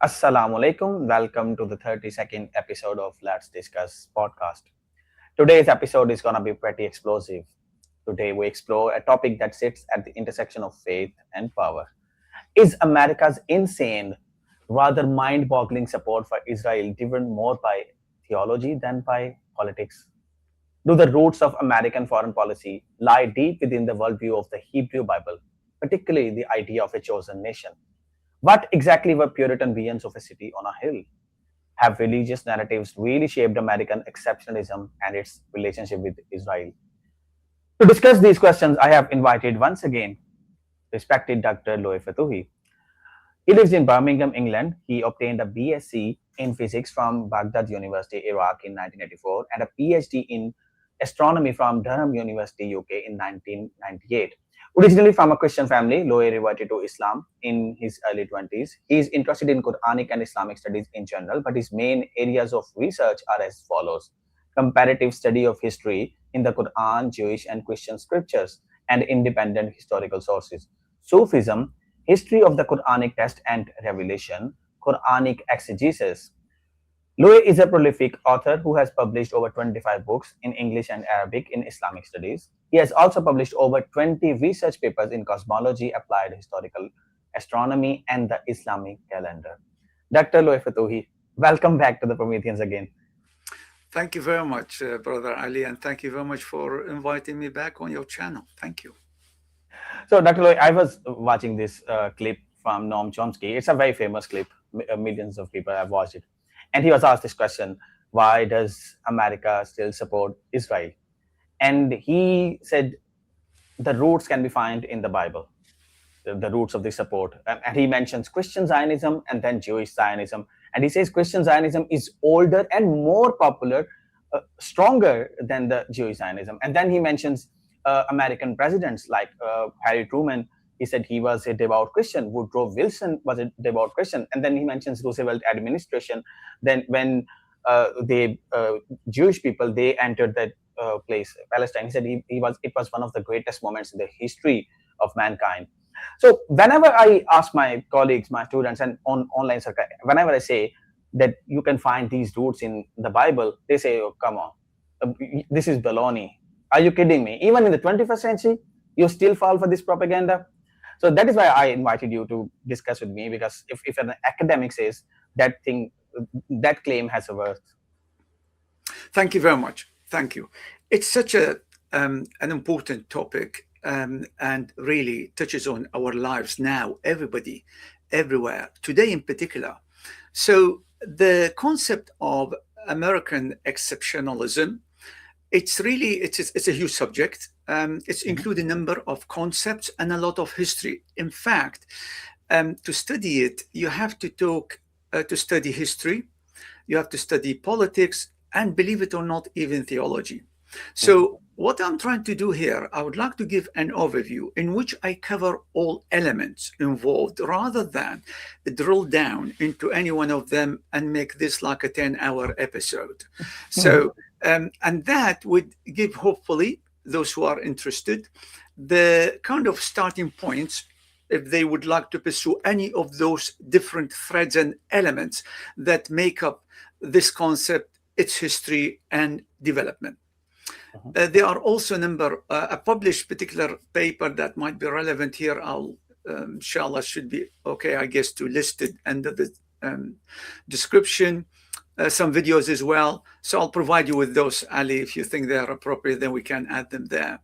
Assalamu alaikum. Welcome to the 32nd episode of Let's Discuss podcast. Today's episode is going to be pretty explosive. Today we explore a topic that sits at the intersection of faith and power. Is America's insane, rather mind boggling support for Israel driven more by theology than by politics? Do the roots of American foreign policy lie deep within the worldview of the Hebrew Bible, particularly the idea of a chosen nation? What exactly were Puritan visions of a city on a hill? Have religious narratives really shaped American exceptionalism and its relationship with Israel? To discuss these questions, I have invited once again respected Dr. Louay Fatoohi. He lives in Birmingham, England. He obtained a BSc in physics from Baghdad University, Iraq in 1984 and a PhD in astronomy from Durham University, UK in 1998. Originally from a Christian family, Louay reverted to Islam in his early 20s. He is interested in Quranic and Islamic studies in general, but his main areas of research are as follows: comparative study of history in the Qur'an, Jewish and Christian scriptures, and independent historical sources; Sufism, history of the Quranic text and revelation; Quranic exegesis. Louay is a prolific author who has published over 25 books in English and Arabic in Islamic studies. He has also published over 20 research papers in cosmology, applied historical astronomy, and the Islamic calendar. Dr. Louay Fatoohi, welcome back to the Prometheans again. Thank you very much, Brother Ali, and thank you very much for inviting me back on your channel. Thank you. So, Dr. Louay, I was watching this clip from Noam Chomsky. It's a very famous clip. Millions of people have watched it. And he was asked this question: why does America still support Israel? And he said the roots can be found in the Bible, the roots of this support. And he mentions Christian Zionism and then Jewish Zionism. And he says Christian Zionism is older and more popular, stronger than the Jewish Zionism. And then he mentions American presidents like Harry Truman. He said he was a devout Christian. Woodrow Wilson was a devout Christian. And then he mentions Roosevelt administration. Then when Jewish people, they entered that place, Palestine, he said it was one of the greatest moments in the history of mankind. So whenever I ask my colleagues, my students, and on online circuit, whenever I say that you can find these roots in the Bible, they say, oh, come on, this is baloney. Are you kidding me? Even in the 21st century, you still fall for this propaganda? So that is why I invited you to discuss with me, because if an academic says that thing, that claim has a worth. Thank you very much. Thank you. It's such an important topic and really touches on our lives now, everybody, everywhere, today in particular. So the concept of American exceptionalism, it's a huge subject. It's include a number of concepts and a lot of history. In fact, to study it, you have to study history, you have to study politics, and believe it or not, even theology. So what I'm trying to do here, I would like to give an overview in which I cover all elements involved rather than drill down into any one of them and make this like a 10-hour episode. So, and that would give, hopefully, those who are interested, the kind of starting points if they would like to pursue any of those different threads and elements that make up this concept, its history and development. There are also a published particular paper that might be relevant here. I'll, inshallah, should be okay, I guess, to list it under the description. Some videos as well. So I'll provide you with those, Ali. If you think they're appropriate, then we can add them there.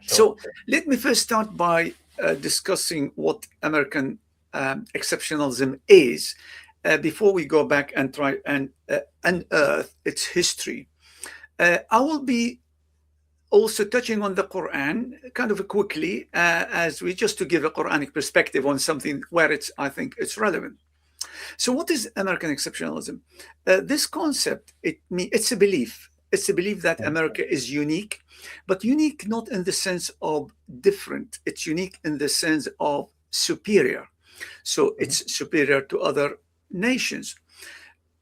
Sure. So let me first start by discussing what American exceptionalism is before we go back and try and unearth its history. I will be also touching on the Quran kind of quickly as we just to give a Quranic perspective on something where I think it's relevant. So what is American exceptionalism? This concept, it's a belief. It's a belief that America is unique, but unique not in the sense of different. It's unique in the sense of superior. So it's superior to other nations.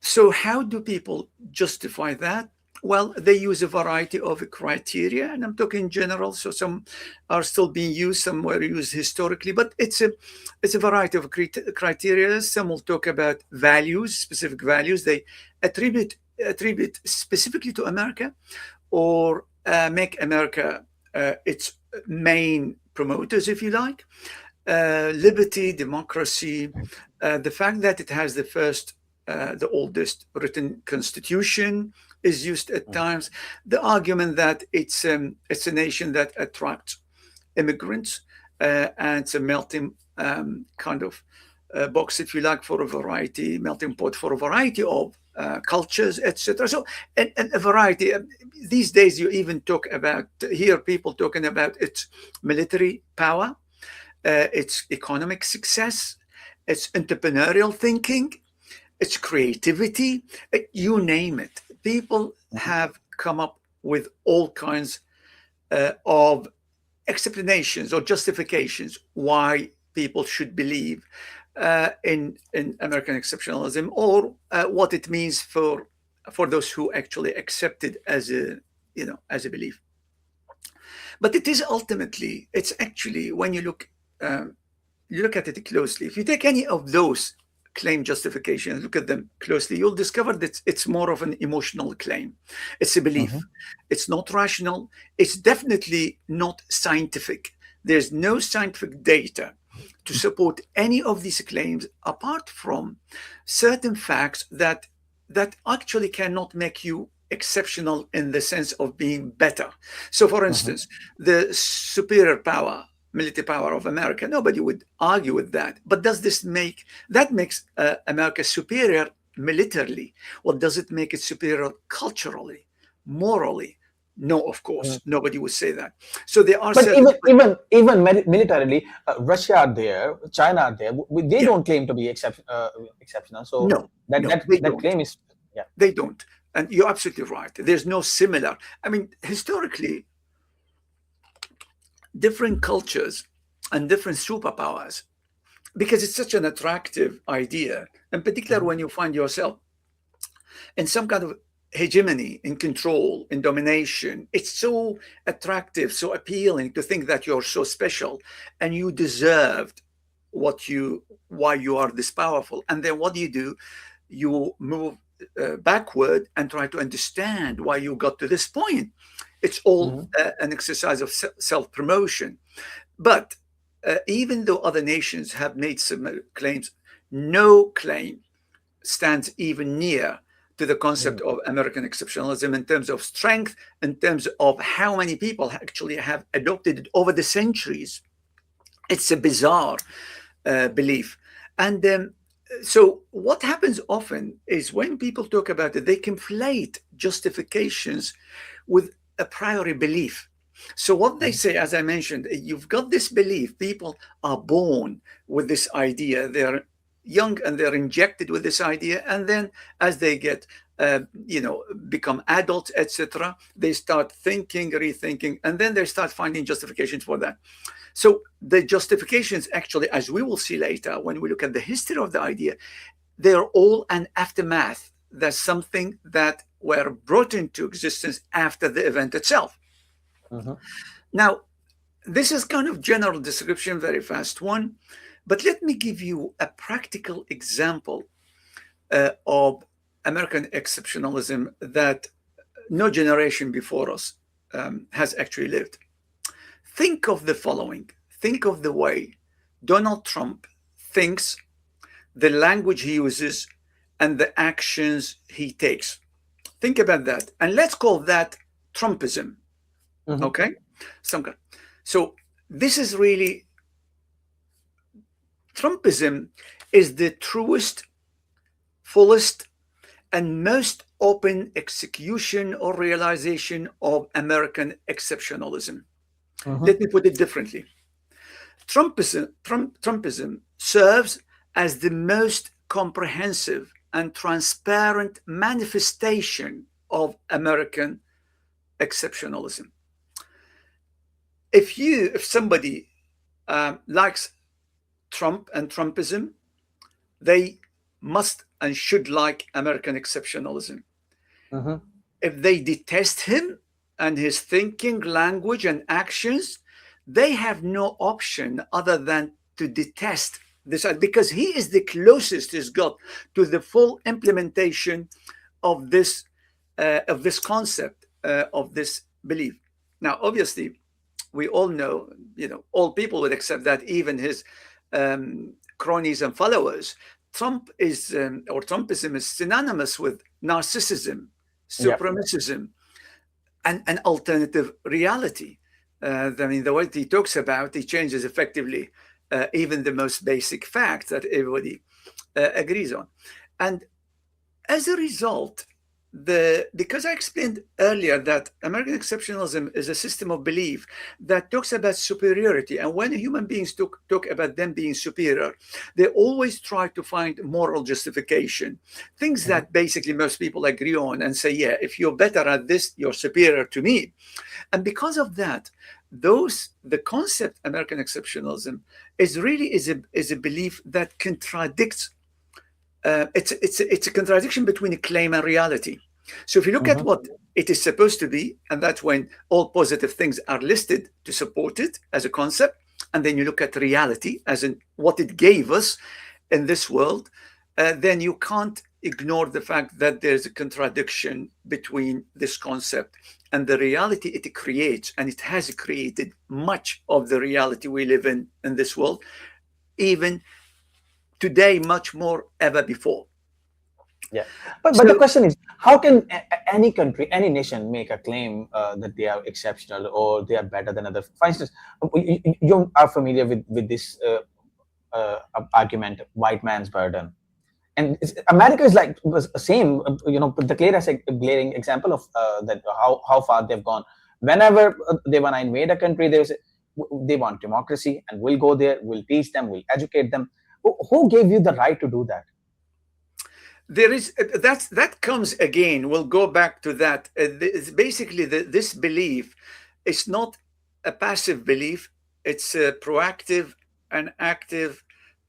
So how do people justify that? Well, they use a variety of criteria, and I'm talking in general. So some are still being used, some were used historically, but it's a variety of criteria. Some will talk about values, specific values they attribute specifically to America, or make America its main promoters, if you like. Liberty, democracy, the fact that it has the oldest written constitution is used at times. The argument that it's a nation that attracts immigrants, and it's a melting kind of box, if you like, for a variety, melting pot for a variety of cultures, etc. So, and a variety. These days, you even hear people talking about its military power, its economic success, its entrepreneurial thinking, its creativity, you name it. People have come up with all kinds of explanations or justifications why people should believe in American exceptionalism, or what it means for those who actually accept it as a belief. But it is ultimately, it's actually, when you look at it closely, if you take any of those claim justifications, look at them closely, you'll discover that it's more of an emotional claim. It's a belief. It's not rational. It's definitely not scientific. There's no scientific data to support any of these claims, apart from certain facts that actually cannot make you exceptional in the sense of being better. So, for instance, the superior power, military power of America, nobody would argue with that. But does this makes America superior militarily? Or does it make it superior culturally, morally? No, of course, nobody would say that. So there are But certain... even militarily, Russia are there, China are there. They don't claim to be exceptional. So no, that claim is they don't. And you're absolutely right. There's no similar. I mean, historically, different cultures and different superpowers, because it's such an attractive idea, in particular when you find yourself in some kind of hegemony, in control, in domination. It's so attractive, so appealing to think that you're so special and you deserved why you are this powerful. And then what do? You move backward and try to understand why you got to this point. It's all an exercise of self-promotion. But even though other nations have made similar claims, no claim stands even near to the concept of American exceptionalism in terms of strength, in terms of how many people actually have adopted it over the centuries. It's a bizarre belief. And so what happens often is when people talk about it, they conflate justifications with a priori belief. So what they say, as I mentioned, you've got this belief. People are born with this idea. They're young and they're injected with this idea. And then as they get, become adults, etc., they start thinking, rethinking, and then they start finding justifications for that. So the justifications actually, as we will see later, when we look at the history of the idea, they're all an aftermath. There's something that were brought into existence after the event itself. Now, this is kind of general description, very fast one, but let me give you a practical example of American exceptionalism that no generation before us has actually lived. Think of the following. Think of the way Donald Trump thinks, the language he uses, and the actions he takes. Think about that. And let's call that Trumpism. Okay? So this is really, Trumpism is the truest, fullest, and most open execution or realization of American exceptionalism. Let me put it differently. Trumpism serves as the most comprehensive and transparent manifestation of American exceptionalism. If somebody likes Trump and Trumpism, they must and should like American exceptionalism. if they detest him and his thinking, language, and actions, they have no option other than to detest this, because he is the closest he's got to the full implementation of this concept, of this belief. Now, obviously, we all know, all people would accept that, even his cronies and followers. Trump is, or Trumpism is synonymous with narcissism, Yep. supremacism, and an alternative reality. I mean, the way he talks about, he changes effectively even the most basic fact that everybody agrees on. And as a result, because I explained earlier that American exceptionalism is a system of belief that talks about superiority, and when human beings talk about them being superior, they always try to find moral justification, things that basically most people agree on, and say, yeah, if you're better at this, you're superior to me. And because of that, the concept American exceptionalism is really is a belief that contradicts. It's a contradiction between a claim and reality. So if you look at what it is supposed to be, and that's when all positive things are listed to support it as a concept, and then you look at reality as in what it gave us in this world, then you can't ignore the fact that there's a contradiction between this concept and the reality it creates. And it has created much of the reality we live in this world, even today, much more ever before. Yeah, but the question is, how can any country, any nation make a claim that they are exceptional or they are better than others? For instance, you are familiar with this argument, white man's burden, and America is like was the same. The glaring example of that how far they've gone. Whenever they want to invade a country, they want democracy, and we'll go there, we'll teach them, we'll educate them. Who gave you the right to do that? There is that comes again. We'll go back to that. It's basically this belief is not a passive belief. It's a proactive and active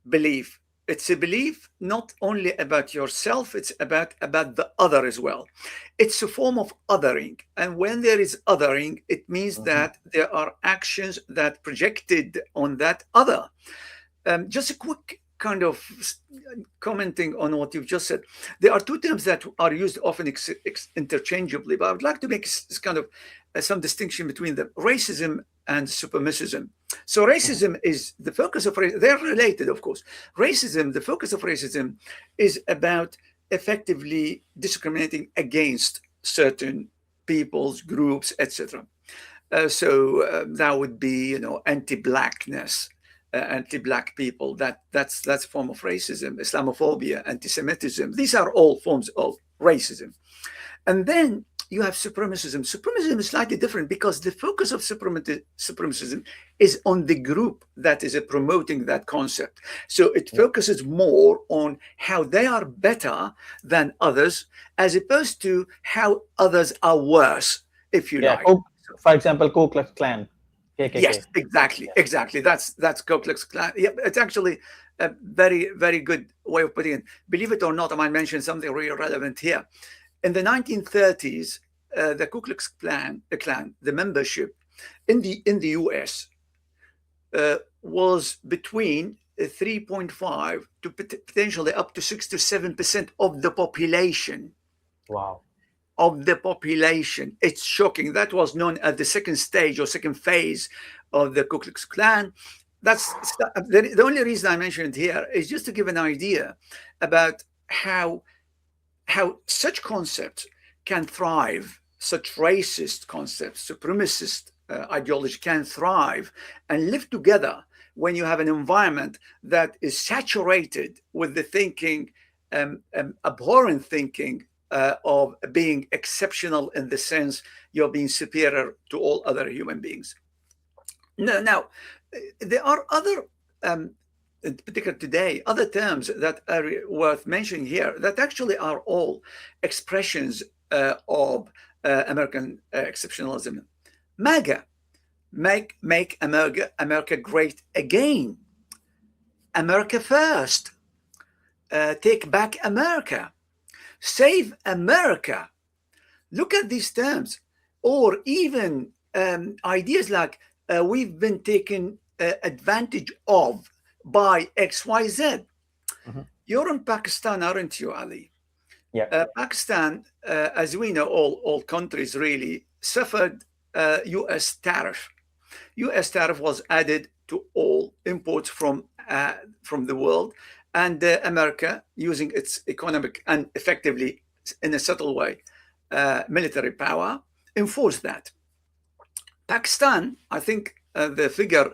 belief. It's a belief not only about yourself, it's about the other as well. It's a form of othering. And when there is othering, it means that there are actions that projected on that other. Just a quick kind of commenting on what you've just said. There are two terms that are used often interchangeably, but I would like to make this kind of some distinction between them: racism and supremacism. So racism is the focus of racism. They're related, of course. Racism, the focus of racism is about effectively discriminating against certain peoples, groups, etc. That would be, anti-blackness, anti-black people. That's a form of racism. Islamophobia, anti-Semitism. These are all forms of racism. And then you have supremacism. Supremacism is slightly different because the focus of supremacism is on the group that is promoting that concept. So it focuses more on how they are better than others, as opposed to how others are worse, if you like. For example, Ku Klux Klan. KKK. Yes, exactly. That's Ku Klux Klan. Yeah, it's actually a very, very good way of putting it. Believe it or not, I might mention something really relevant here. In the 1930s, the Ku Klux Klan, the membership in the U.S. Was between 3.5 to potentially up to 6 to 7% of the population. Wow. Of the population. It's shocking. That was known as the second stage or second phase of the Ku Klux Klan. That's the only reason I mentioned it here is just to give an idea about how such concepts can thrive, such racist concepts, supremacist ideology can thrive and live together when you have an environment that is saturated with the thinking, abhorrent thinking of being exceptional in the sense you're being superior to all other human beings. Now, there are other, in particular today, other terms that are worth mentioning here that actually are all expressions of American exceptionalism. MAGA, make America great again. America first. Take back America. Save America. Look at these terms, or even ideas like we've been taken advantage of by XYZ. Mm-hmm. You're in Pakistan, aren't you, Ali? Yeah. Pakistan, as we know, all countries really suffered U.S. tariff. U.S. tariff was added to all imports from the world, and America, using its economic and effectively, in a subtle way, military power, enforced that. Pakistan, I think the figure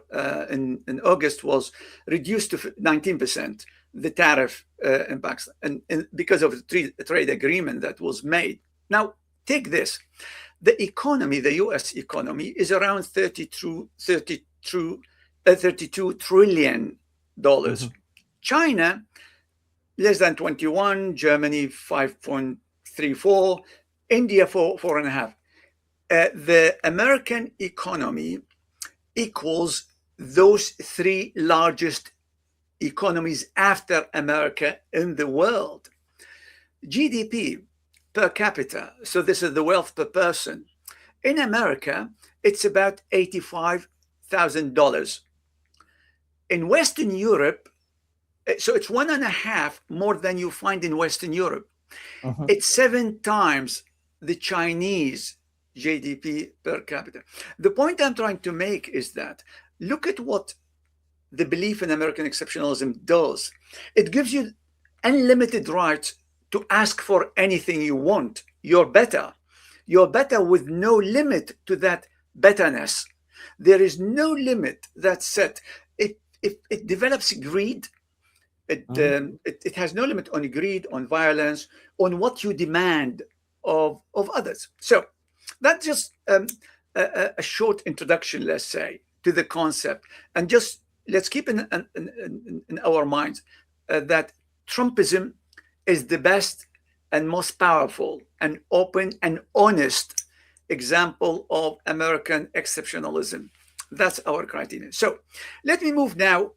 in August was reduced to 19%, the tariff in Pakistan, and because of the trade agreement that was made. Now, take this. The economy, the US economy, is around $32 trillion. Mm-hmm. China, less than 21, Germany, 5.34, India, 4.5. The American economy equals those three largest economies after America in the world. GDP per capita, so this is the wealth per person. In America, it's about $85,000. In Western Europe, so it's 1.5 more than you find in Western Europe. Mm-hmm. It's 7 times the Chinese GDP per capita. The point I'm trying to make is that look at what the belief in American exceptionalism does. It gives you unlimited rights to ask for anything you want. You're better. You're better with no limit to that betterness. There is no limit that's set. If it develops greed, it has no limit on greed, on violence, on what you demand of others. So that's just a short introduction, let's say, to the concept. And just let's keep in our minds that Trumpism is the best and most powerful and open and honest example of American exceptionalism. That's our criteria. So let me move now,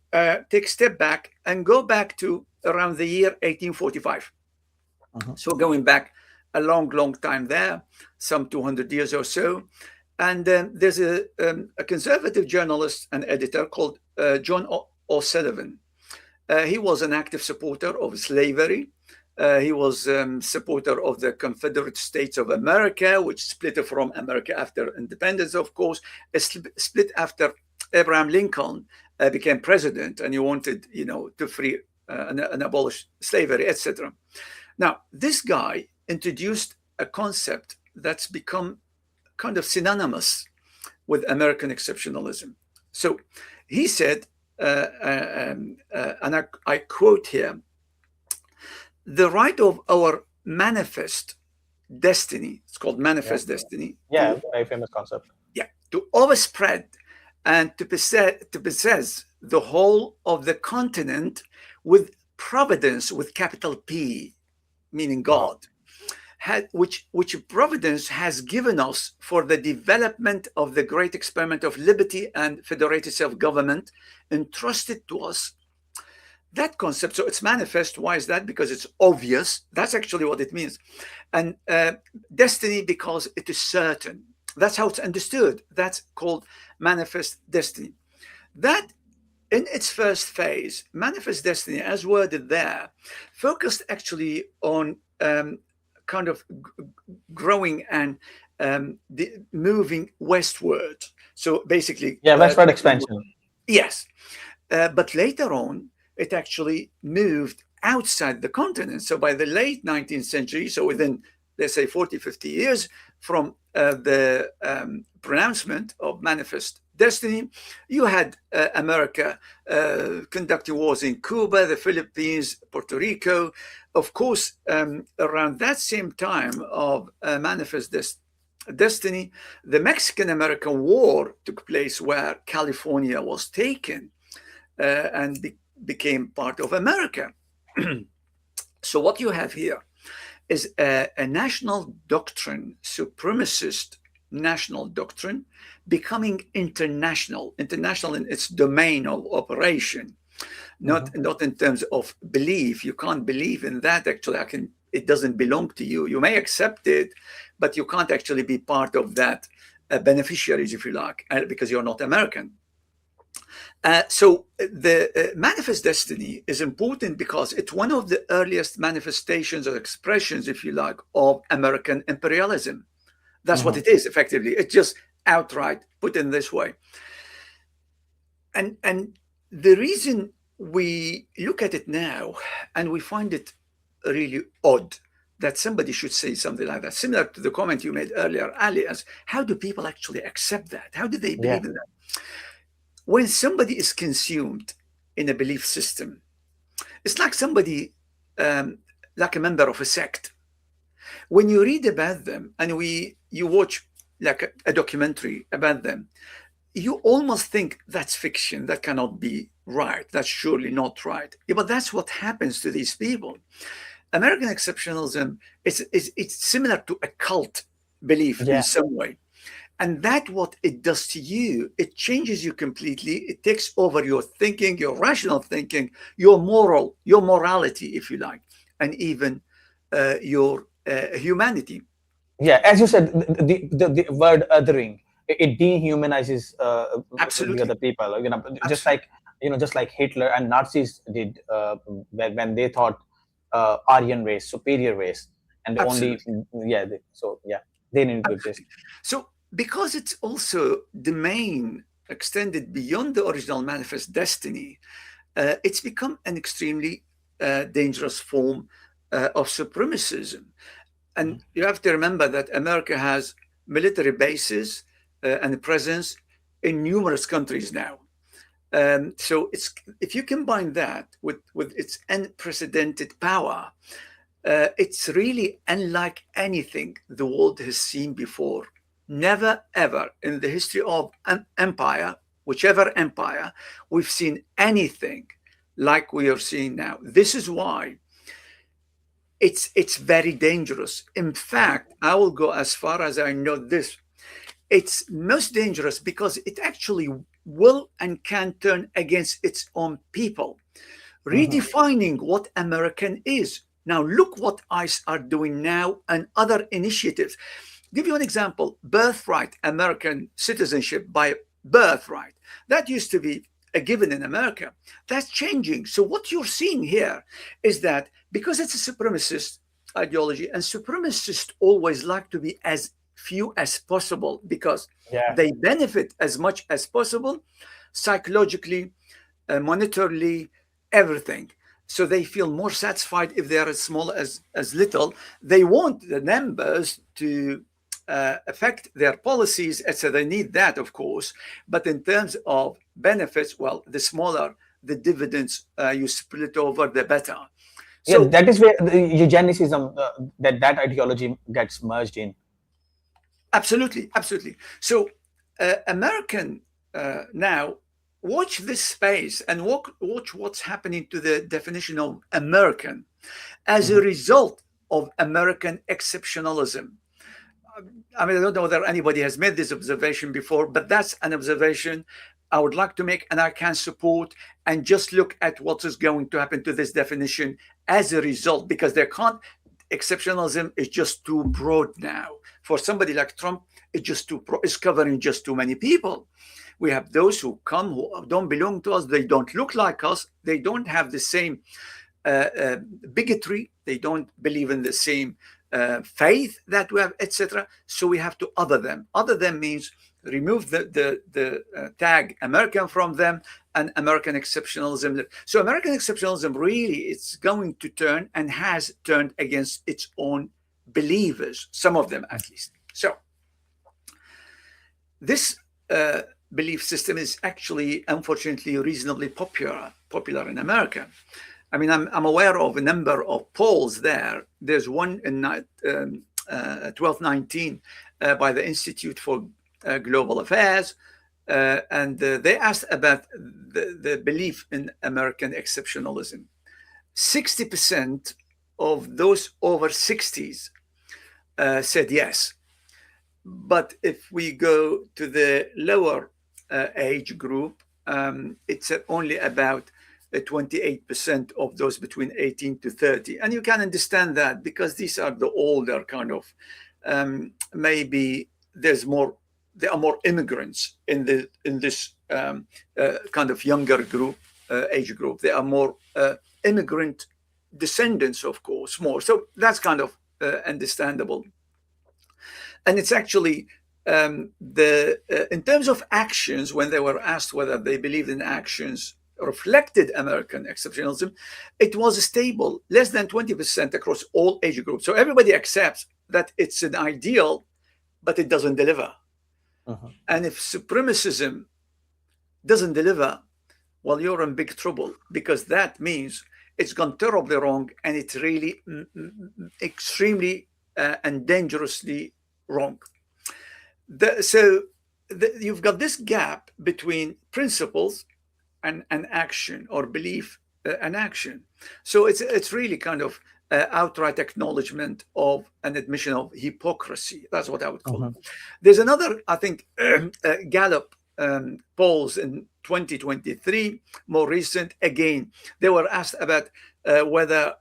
take a step back and go back to around the year 1845. So going back a long time there, some 200 years or so. And there's a conservative journalist and editor called John O'Sullivan. He was an active supporter of slavery. He was supporter of the Confederate States of America, which split from America after independence, of course. It split after Abraham Lincoln became president, and he wanted, to free and abolish slavery, etc. Now, this guy introduced a concept that's become kind of synonymous with American exceptionalism. So he said, and I quote here, the right of our manifest destiny, it's called manifest destiny. Yeah, very famous concept. Yeah, to overspread and to possess the whole of the continent with providence, with capital P, meaning God, which providence has given us for the development of the great experiment of liberty and federated self-government entrusted to us. That concept, so it's manifest. Why is that? Because it's obvious. That's actually what it means. And destiny, because it is certain. That's how it's understood. That's called manifest destiny. That, in its first phase, manifest destiny, as worded there, focused actually on kind of growing and moving westward. So basically... Yeah, westward expansion. Yes. But later on, it actually moved outside the continent. So by the late 19th century, so within, let's say, 40, 50 years from the pronouncement of manifest destiny, you had America conducting wars in Cuba, the Philippines, Puerto Rico. Of course, around that same time of manifest destiny, the Mexican-American War took place, where California was taken and became part of America. So what you have here is a national doctrine, supremacist national doctrine, becoming international in its domain of operation, not in terms of belief. You can't believe in that. Actually, it doesn't belong to you. You may accept it, but you can't actually be part of that beneficiaries, if you like, because you're not American. So the manifest destiny is important because it's one of the earliest manifestations or expressions, if you like, of American imperialism. That's what it is, effectively. It's just outright put in this way. And the reason we look at it now and we find it really odd that somebody should say something like that, similar to the comment you made earlier, Ali, as how do people actually accept that? How do they believe in that? When somebody is consumed in a belief system, it's like somebody, like a member of a sect. When you read about them and you watch like a documentary about them, you almost think that's fiction, that cannot be right, that's surely not right. Yeah, but that's what happens to these people. American exceptionalism it's similar to a cult belief in some way. And that what it does to you, it changes you completely. It takes over your thinking, your rational thinking, your morality, if you like, and even your humanity. Yeah, as you said, the word othering, it dehumanizes the Absolutely. other people. Absolutely. Just like Hitler and Nazis did when they thought Aryan race, superior race, and the only Absolutely. they need to exist. Absolutely. So because it's also the main extended beyond the original manifest destiny, it's become an extremely dangerous form of supremacism. And you have to remember that America has military bases and presence in numerous countries now. So if you combine that with its unprecedented power, it's really unlike anything the world has seen before. Never ever in the history of an empire, whichever empire, we've seen anything like we are seeing now. This is why it's very dangerous. In fact, I will go as far as I know this. It's most dangerous because it actually will and can turn against its own people, redefining what American is. Now, look what ICE are doing now and other initiatives. Give you an example: birthright, American citizenship by birthright. That used to be a given in America. That's changing. So, what you're seeing here is that because it's a supremacist ideology, and supremacists always like to be as few as possible because they benefit as much as possible psychologically, monetarily, everything. So they feel more satisfied if they are as small as little. They want the numbers to affect their policies, so they need that, of course. But in terms of benefits, well, the smaller the dividends you split over, the better. Yeah, So that is where the eugenicism, that ideology gets merged in. absolutely, absolutely. So American now watch this space and watch what's happening to the definition of American as a result of American exceptionalism. I mean, I don't know whether anybody has made this observation before, but that's an observation I would like to make and I can support. And just look at what is going to happen to this definition as a result, because there can't, exceptionalism is just too broad now. For somebody like Trump, it's covering just too many people. We have those who come who don't belong to us. They don't look like us. They don't have the same bigotry. They don't believe in the same faith that we have, etc. So we have to other them. Other them means remove the tag American from them, and American exceptionalism. So American exceptionalism really it's going to turn and has turned against its own believers, some of them at least. So this belief system is actually, unfortunately, reasonably popular in America. I mean, I'm aware of a number of polls there. There's one in 1219 by the Institute for Global Affairs, and they asked about the belief in American exceptionalism. 60% of those over 60s said yes. But if we go to the lower age group, it's only about 28% of those between 18 to 30. And you can understand that because these are the older kind of, maybe there are more immigrants in this kind of younger group, age group. There are more immigrant descendants, of course, more. So that's kind of understandable. And it's actually in terms of actions, when they were asked whether they believed in actions reflected American exceptionalism, it was stable, less than 20% across all age groups. So everybody accepts that it's an ideal, but it doesn't deliver. And if supremacism doesn't deliver, well, you're in big trouble, because that means it's gone terribly wrong, and it's really extremely and dangerously wrong. You've got this gap between principles and action, or belief and action. So it's really kind of outright acknowledgement of an admission of hypocrisy. That's what I would call it. There's another, I think, Gallup polls in 2023, more recent. Again, they were asked about whether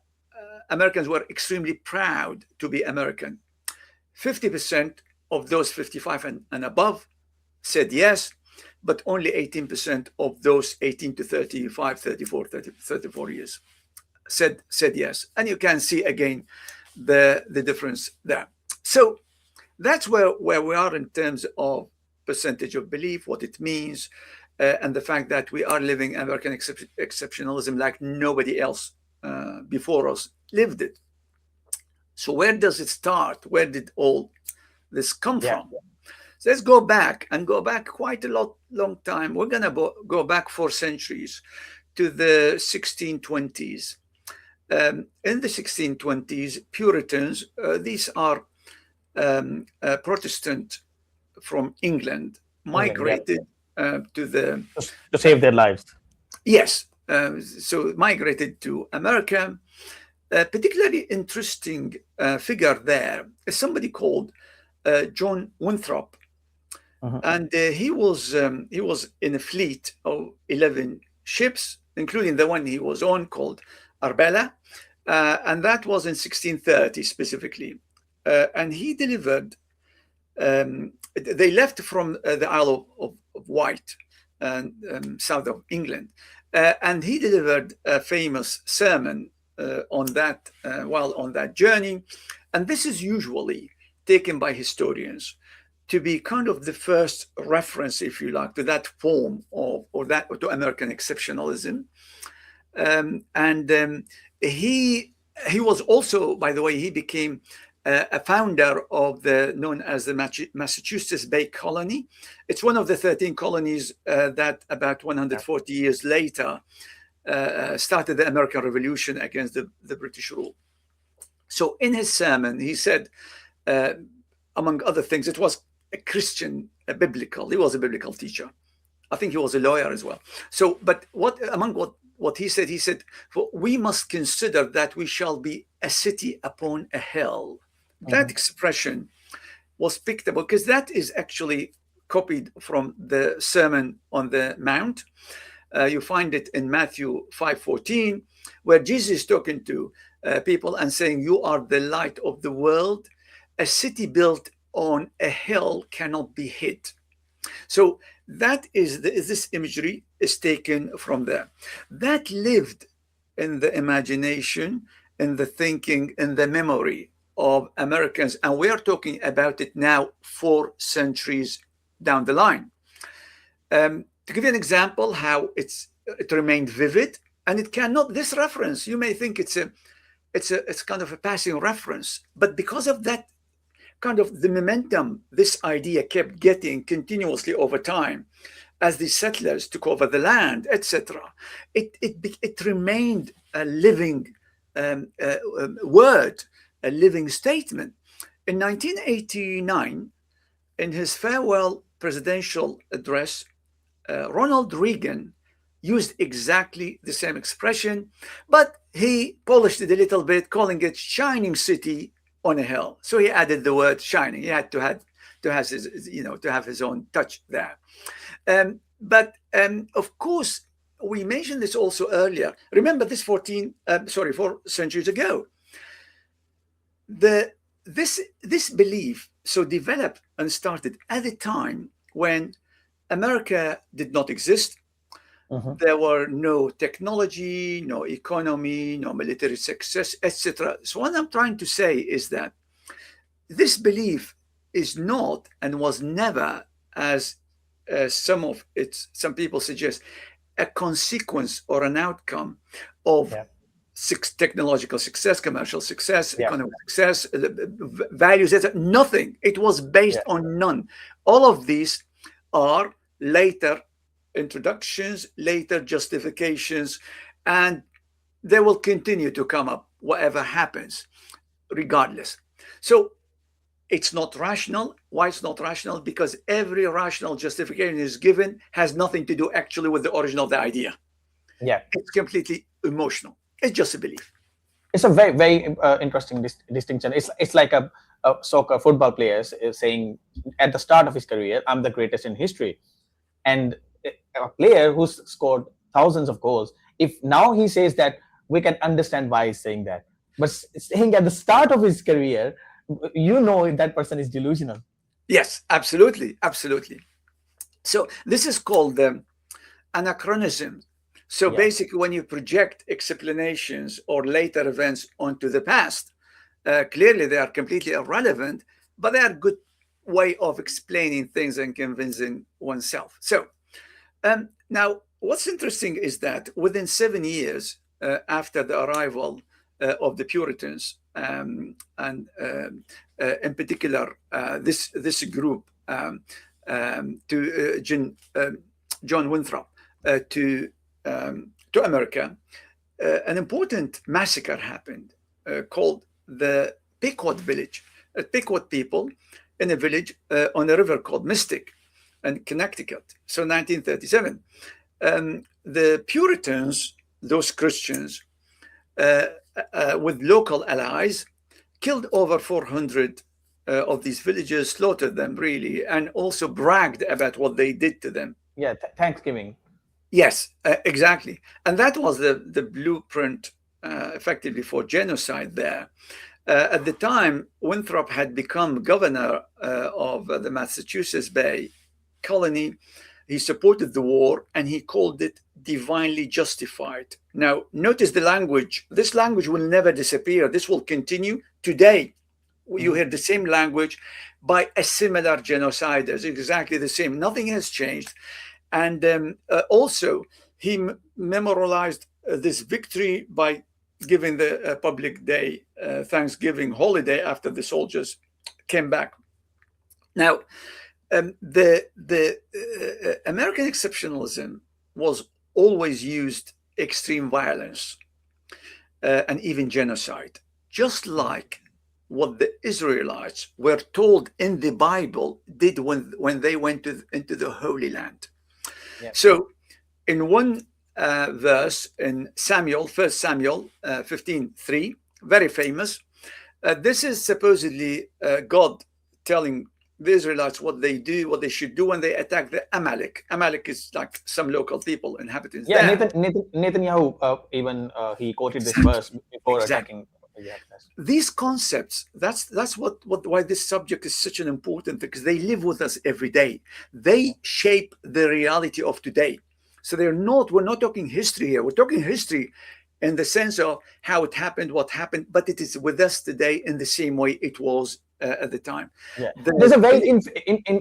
Americans were extremely proud to be American. 50% of those 55 and above said yes, but only 18% of those 18 to 35, 34 years said yes. And you can see again the difference there. So that's where we are in terms of percentage of belief, what it means, and the fact that we are living American exceptionalism like nobody else before us lived it. So where does it start? Where did all this come from? So let's go back quite a long time. We're going to go back 4 centuries to the 1620s. In the 1620s, Puritans, these are Protestant from England, migrated to save their lives. Yes. So migrated to America. A particularly interesting figure there is somebody called John Winthrop. And he was in a fleet of 11 ships, including the one he was on called Arbella, and that was in 1630 specifically. And he delivered. They left from the Isle of Wight, south of England, and he delivered a famous sermon on that journey. And this is usually taken by historians to be kind of the first reference, if you like, to that form or to American exceptionalism. He was also, by the way, he became a founder of known as the Massachusetts Bay Colony. It's one of the 13 colonies that about 140 years later started the American Revolution against the British rule. So in his sermon, he said, among other things, it was a Christian, he was a biblical teacher. I think he was a lawyer as well. So, but what he said, we must consider that we shall be a city upon a hill. That expression was picked up because that is actually copied from the Sermon on the Mount. You find it in Matthew 5:14, where Jesus is talking to people and saying, "You are the light of the world. A city built on a hill cannot be hid." So that is this imagery is taken from there. That lived in the imagination, in the thinking, in the memory of Americans, and we are talking about it now 4 centuries down the line. To give you an example, how it remained vivid, and it cannot. This reference, you may think it's kind of a passing reference, but because of that kind of the momentum this idea kept getting continuously over time, as the settlers took over the land, etc., it remained a living word, a living statement. In 1989, in his farewell presidential address, Ronald Reagan used exactly the same expression, but he polished it a little bit, calling it shining city on a hill. So he added the word shining. He had to have his own touch there. But of course, we mentioned this also earlier. Remember this 4 centuries ago. This belief so developed and started at a time when America did not exist. Mhm. There were no technology, no economy, no military success, etc. So what I'm trying to say is that this belief is not and was never, as some people suggest, a consequence or an outcome of Yeah. technological success, commercial success, Yeah. economic success, values, etc. Nothing. It was based Yeah. on none. All of these are later introductions, later justifications, and they will continue to come up, whatever happens, regardless. So it's not rational. Why it's not rational? Because every rational justification is given has nothing to do actually with the origin of the idea. Yeah. It's completely emotional. It's just a belief. It's a very interesting distinction. It's like a soccer football player is saying at the start of his career, "I'm the greatest in history," and a player who's scored thousands of goals, if now he says that, we can understand why he's saying that. But saying at the start of his career, that person is delusional. Yes, absolutely, absolutely. So this is called anachronism. So Yeah. basically, when you project explanations or later events onto the past, clearly they are completely irrelevant, but they are a good way of explaining things and convincing oneself. So now, what's interesting is that within 7 years after the arrival of the Puritans, and in particular this group to John Winthrop to America, an important massacre happened called the Pequot Village. Pequot people in a village on a river called Mystic in Connecticut. So 1937. The Puritans, those Christians, with local allies, killed over 400 of these villagers, slaughtered them really, and also bragged about what they did to them. Yeah. Thanksgiving. Yes, exactly. And that was the blueprint effectively for genocide there. At the time, Winthrop had become governor of the Massachusetts Bay colony. He supported the war and he called it divinely justified. Now, notice the language. This language will never disappear. This will continue today. You hear the same language by a similar genociders, exactly the same. Nothing has changed. And also, he memorialized this victory by giving the public day, Thanksgiving holiday, after the soldiers came back. Now, the American exceptionalism was always used extreme violence and even genocide, just like what the Israelites were told in the Bible did when they went into the Holy Land. Yeah. So, in one verse in Samuel, 1 Samuel 15:3, very famous, this is supposedly God telling the Israelites what they do, what they should do when they attack the Amalek. Amalek is like some local people, inhabitants Yeah. there. Netanyahu even he quoted this verse before Exactly. attacking. Yeah. These concepts, that's why this subject is such an important, because they live with us every day. They shape the reality of today. So we're not talking history here. We're talking history in the sense of how it happened, what happened, but it is with us today in the same way it was at the time. Yeah. The- There's a very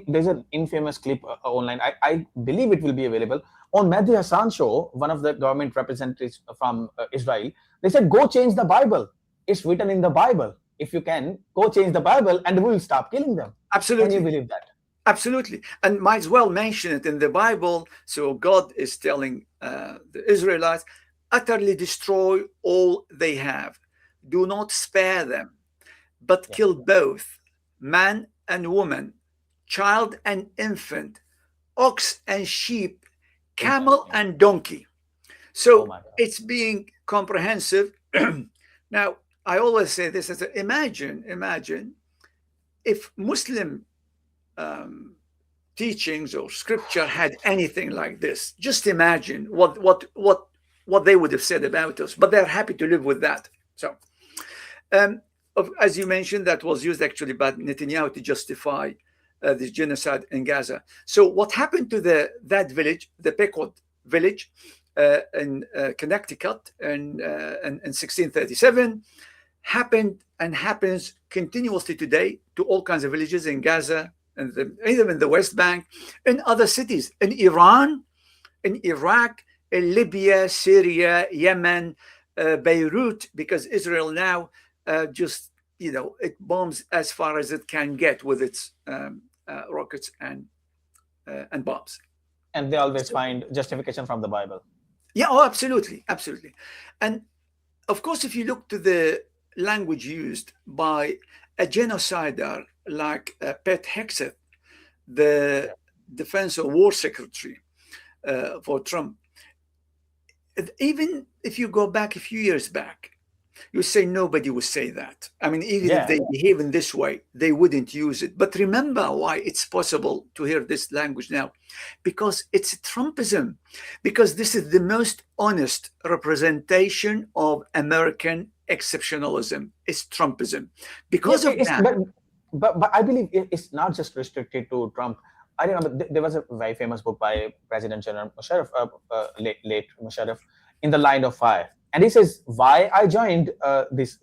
there's an infamous clip online. I believe it will be available on Mehdi Hassan show. One of the government representatives from Israel, they said, "Go change the Bible. It's written in the Bible. If you can, go change the Bible, and we'll stop killing them." Absolutely. Can you believe that? Absolutely. And might as well mention it in the Bible. So God is telling the Israelites, utterly destroy all they have. Do not spare them, but Yeah. kill both man and woman, child and infant, ox and sheep, camel and donkey. So Oh my God. it's being comprehensive. Now, I always say this as imagine if Muslim teachings or scripture had anything like this. Just imagine what they would have said about us. But they're happy to live with that. So, as you mentioned, that was used actually by Netanyahu to justify this genocide in Gaza. So, what happened to that village, the Pequot village in Connecticut in 1637, happened and happens continuously today to all kinds of villages in Gaza, and even in the West Bank, in other cities, in Iran, in Iraq, in Libya, Syria, Yemen, Beirut, because Israel now just, it bombs as far as it can get with its rockets and bombs. And they always find justification from the Bible. Yeah, oh, absolutely, absolutely. And of course, if you look to the language used by a genocider like Pete Hegseth, the Defense or War Secretary for Trump, even if you go back a few years back, you say nobody would say that. I mean, even if they behave in this way, they wouldn't use it. But remember why it's possible to hear this language now. Because it's Trumpism. Because this is the most honest representation of American exceptionalism. It's Trumpism. Because of that. But I believe it's not just restricted to Trump. I remember there was a very famous book by President General Musharraf, late Musharraf, In the Line of Fire. And he says, why I joined this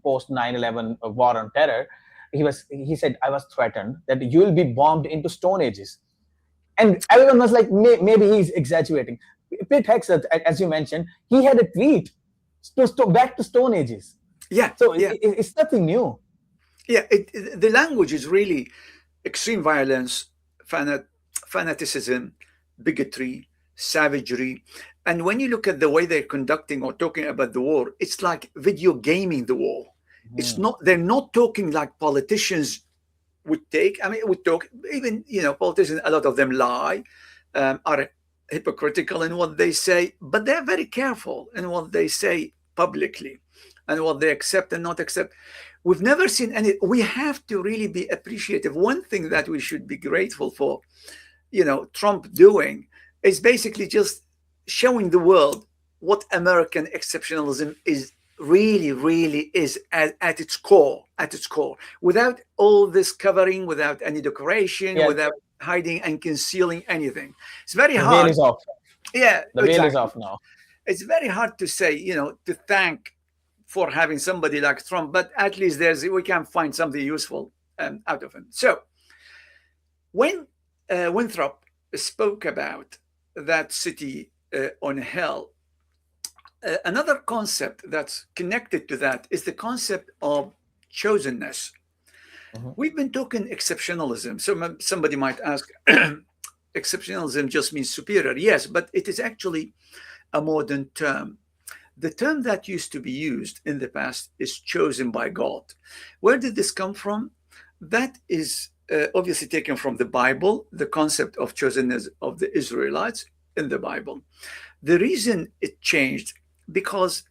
post 9/11 war on terror. He said, I was threatened that you will be bombed into stone ages. And everyone was like, maybe he's exaggerating. Pete Hegseth, as you mentioned, he had a tweet back to stone ages. Yeah. So it's nothing new. Yeah, the language is really extreme violence, fanaticism, bigotry, savagery. And when you look at the way they're conducting or talking about the war, it's like video gaming the war. It's not, they're not talking like politicians would take. I mean, would talk, even, politicians, a lot of them lie, are hypocritical in what they say, but they're very careful in what they say publicly and what they accept and not accept. We've never seen any. We have to really be appreciative. One thing that we should be grateful for, Trump doing is basically just showing the world what American exceptionalism is really is at its core, without all this covering, without any decoration, without hiding and concealing anything. It's very hard. The veil is off. Yeah, the veil is off now. It's very hard to say, to thank for having somebody like Trump, but at least we can find something useful out of him. So when Winthrop spoke about that city on a hill, another concept that's connected to that is the concept of chosenness. We've been talking exceptionalism. So somebody might ask, exceptionalism just means superior. Yes, but it is actually a modern term. The term that used to be used in the past is chosen by God. Where did this come from? That is obviously taken from the Bible, the concept of chosenness of the Israelites in the Bible. The reason it changed, because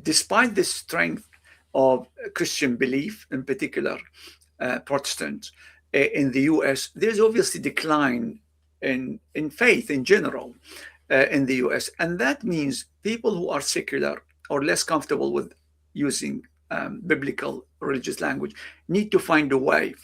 despite the strength of Christian belief, in particular Protestant, in the US, there's obviously decline in faith in general in the US. And that means people who are secular or less comfortable with using biblical religious language need to find a way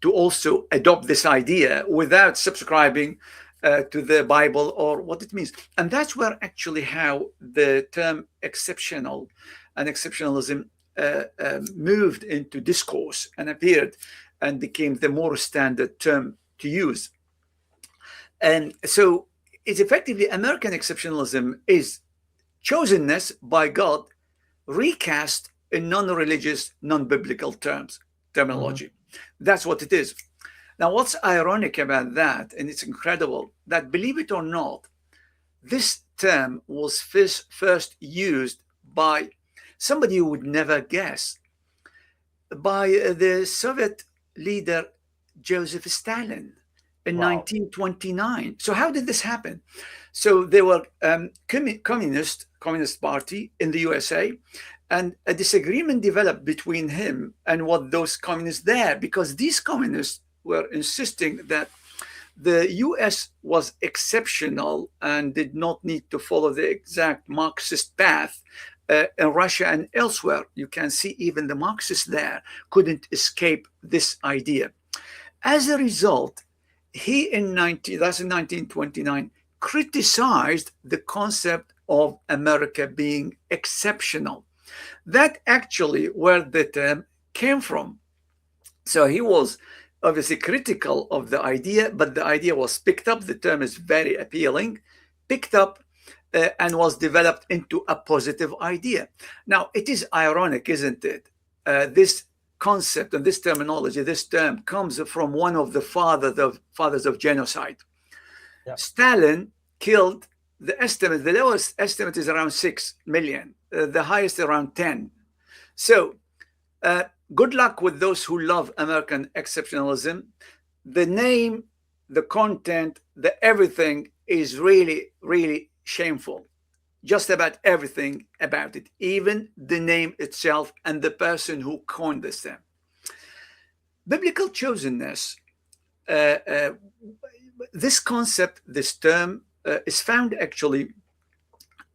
to also adopt this idea without subscribing to the Bible or what it means. And that's where actually how the term exceptional and exceptionalism moved into discourse and appeared and became the more standard term to use. And so it's effectively American exceptionalism is chosenness by God recast in non-religious, non-biblical terminology. That's what it is. Now, what's ironic about that, and it's incredible, that believe it or not, this term was first used by somebody you would never guess, by the Soviet leader Joseph Stalin in 1929. So how did this happen? So there were communist party in the USA, and a disagreement developed between him and what those communists there, because these communists were insisting that the US was exceptional and did not need to follow the exact Marxist path. In Russia and elsewhere, you can see even the Marxists there couldn't escape this idea. As a result, he in 1929 criticized the concept of America being exceptional. That actually where the term came from. So he was obviously critical of the idea, but the idea was picked up. The term is very appealing, picked up, and was developed into a positive idea. Now, it is ironic, isn't it? This concept and this terminology, this term comes from one of the fathers of genocide. Yeah. Stalin killed, the lowest estimate is around 6 million, the highest around 10. So good luck with those who love American exceptionalism. The name, the content, the everything is really, really shameful. Just about everything about it, even the name itself and the person who coined this term. Biblical chosenness, this concept, this term, is found actually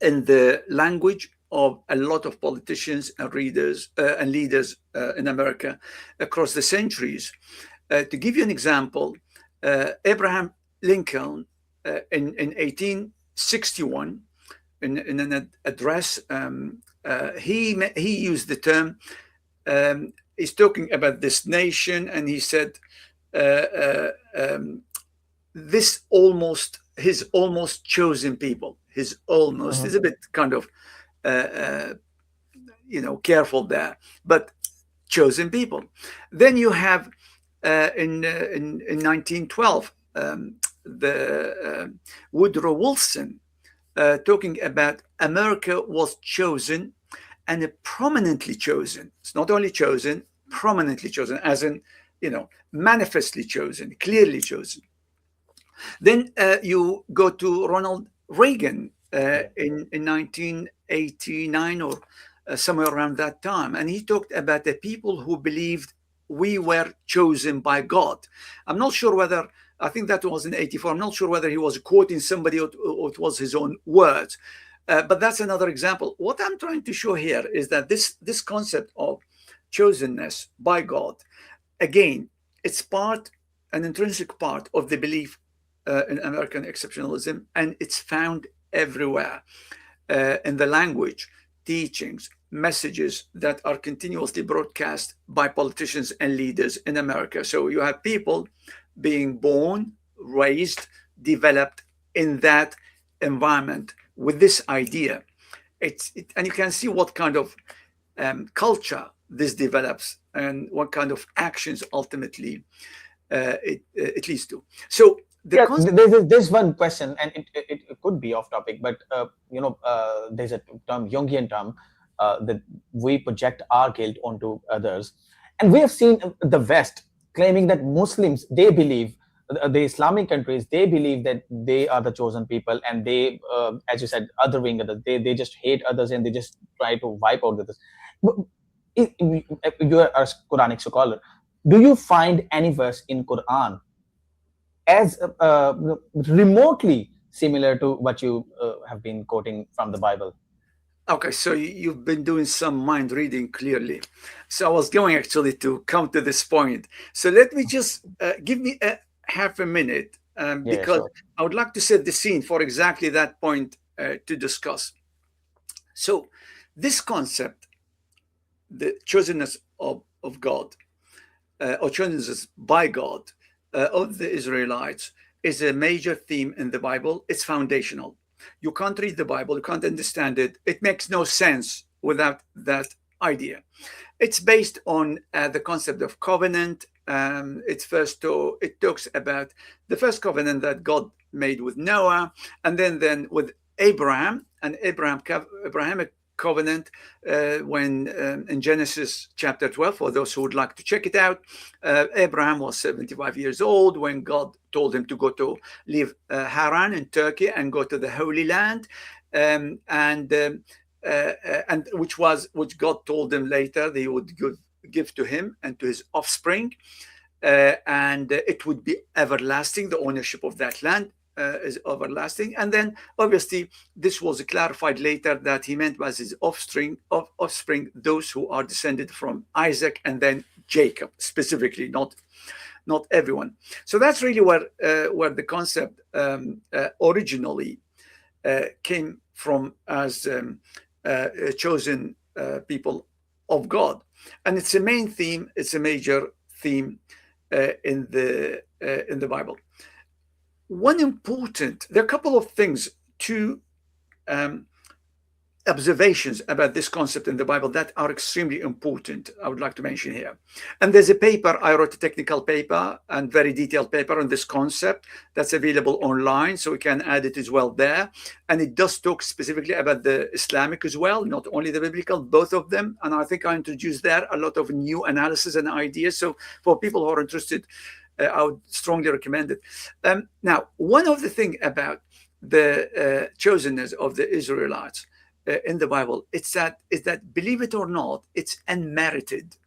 in the language of a lot of politicians and readers and leaders in America across the centuries. To give you an example, Abraham Lincoln in 1861, in an address, he used the term. He's talking about this nation, and he said, his almost chosen people. His almost is a bit kind of careful there, but chosen people. Then you have in 1912 Woodrow Wilson talking about America was chosen, and prominently chosen. It's not only chosen, prominently chosen, as in manifestly chosen, clearly chosen. Then you go to Ronald Reagan in 1989 or somewhere around that time. And he talked about the people who believed we were chosen by God. I'm not sure whether, I think that was in 84. I'm not sure whether he was quoting somebody or it was his own words. But that's another example. What I'm trying to show here is that this concept of chosenness by God, again, it's an intrinsic part of the belief in American exceptionalism, and it's found everywhere in the language, teachings, messages that are continuously broadcast by politicians and leaders in America. So you have people being born, raised, developed in that environment with this idea. And you can see what kind of culture this develops and what kind of actions ultimately it leads to. So there's one question, and it could be off topic, but there's a term, Jungian term, that we project our guilt onto others, and we have seen the West claiming that Muslims, they believe, the Islamic countries, they believe that they are the chosen people, and they, as you said, othering others. They just hate others, and they just try to wipe out others. You are a Quranic scholar. Do you find any verse in Qur'an as remotely similar to what you have been quoting from the Bible? Okay, so you've been doing some mind reading clearly. So I was going actually to come to this point. So let me just give me half a minute because sure. I would like to set the scene for exactly that point to discuss. So this concept, the chosenness of God, or chosenness by God of the Israelites, is a major theme in the Bible. It's foundational. You can't read the Bible, you can't understand it. It makes no sense without that idea. It's based on the concept of covenant. It talks about the first covenant that God made with Noah, and then with Abraham, and Abrahamic covenant when in Genesis chapter 12, for those who would like to check it out, Abraham was 75 years old when God told him to go to leave Haran in Turkey and go to the Holy Land, and which God told him later they would give to him and to his offspring. and it would be everlasting. The ownership of that land is everlasting. And then, obviously, this was clarified later that he meant as his offspring those who are descended from Isaac and then Jacob, specifically, not everyone. So that's really where the concept originally came from as chosen people of God, and it's a main theme. It's a major theme in the Bible. There are a couple of things, two observations about this concept in the Bible that are extremely important, I would like to mention here. And there's a paper, I wrote a technical paper and very detailed paper on this concept that's available online, so we can add it as well there. And it does talk specifically about the Islamic as well, not only the biblical, both of them. And I think I introduced there a lot of new analysis and ideas. So for people who are interested, I would strongly recommend it. Now, one of the things about the chosenness of the Israelites in the Bible, is that believe it or not, it's unmerited.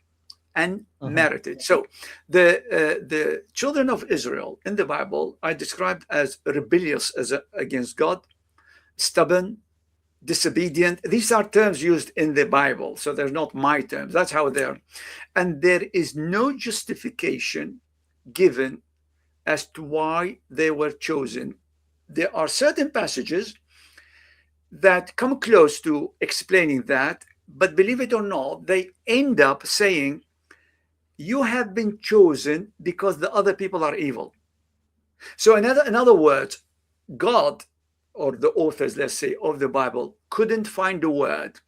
So the children of Israel in the Bible are described as rebellious against God, stubborn, disobedient. These are terms used in the Bible, so they're not my terms. That's how they're. And there is no justification given as to why they were chosen. There are certain passages that come close to explaining that, but believe it or not, they end up saying, you have been chosen because the other people are evil. So in other words, God, or the authors, let's say, of the Bible, couldn't find a word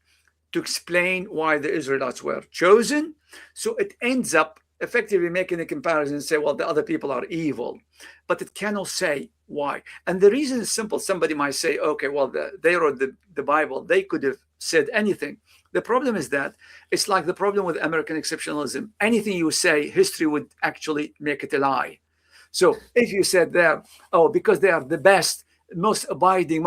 to explain why the Israelites were chosen. So it ends up effectively making a comparison and say, well, the other people are evil, but it cannot say why. And the reason is simple. Somebody might say, okay, well, they wrote the Bible. They could have said anything. The problem is that it's like the problem with American exceptionalism. Anything you say, history would actually make it a lie. So if you said there, oh, because they are the best, most abiding,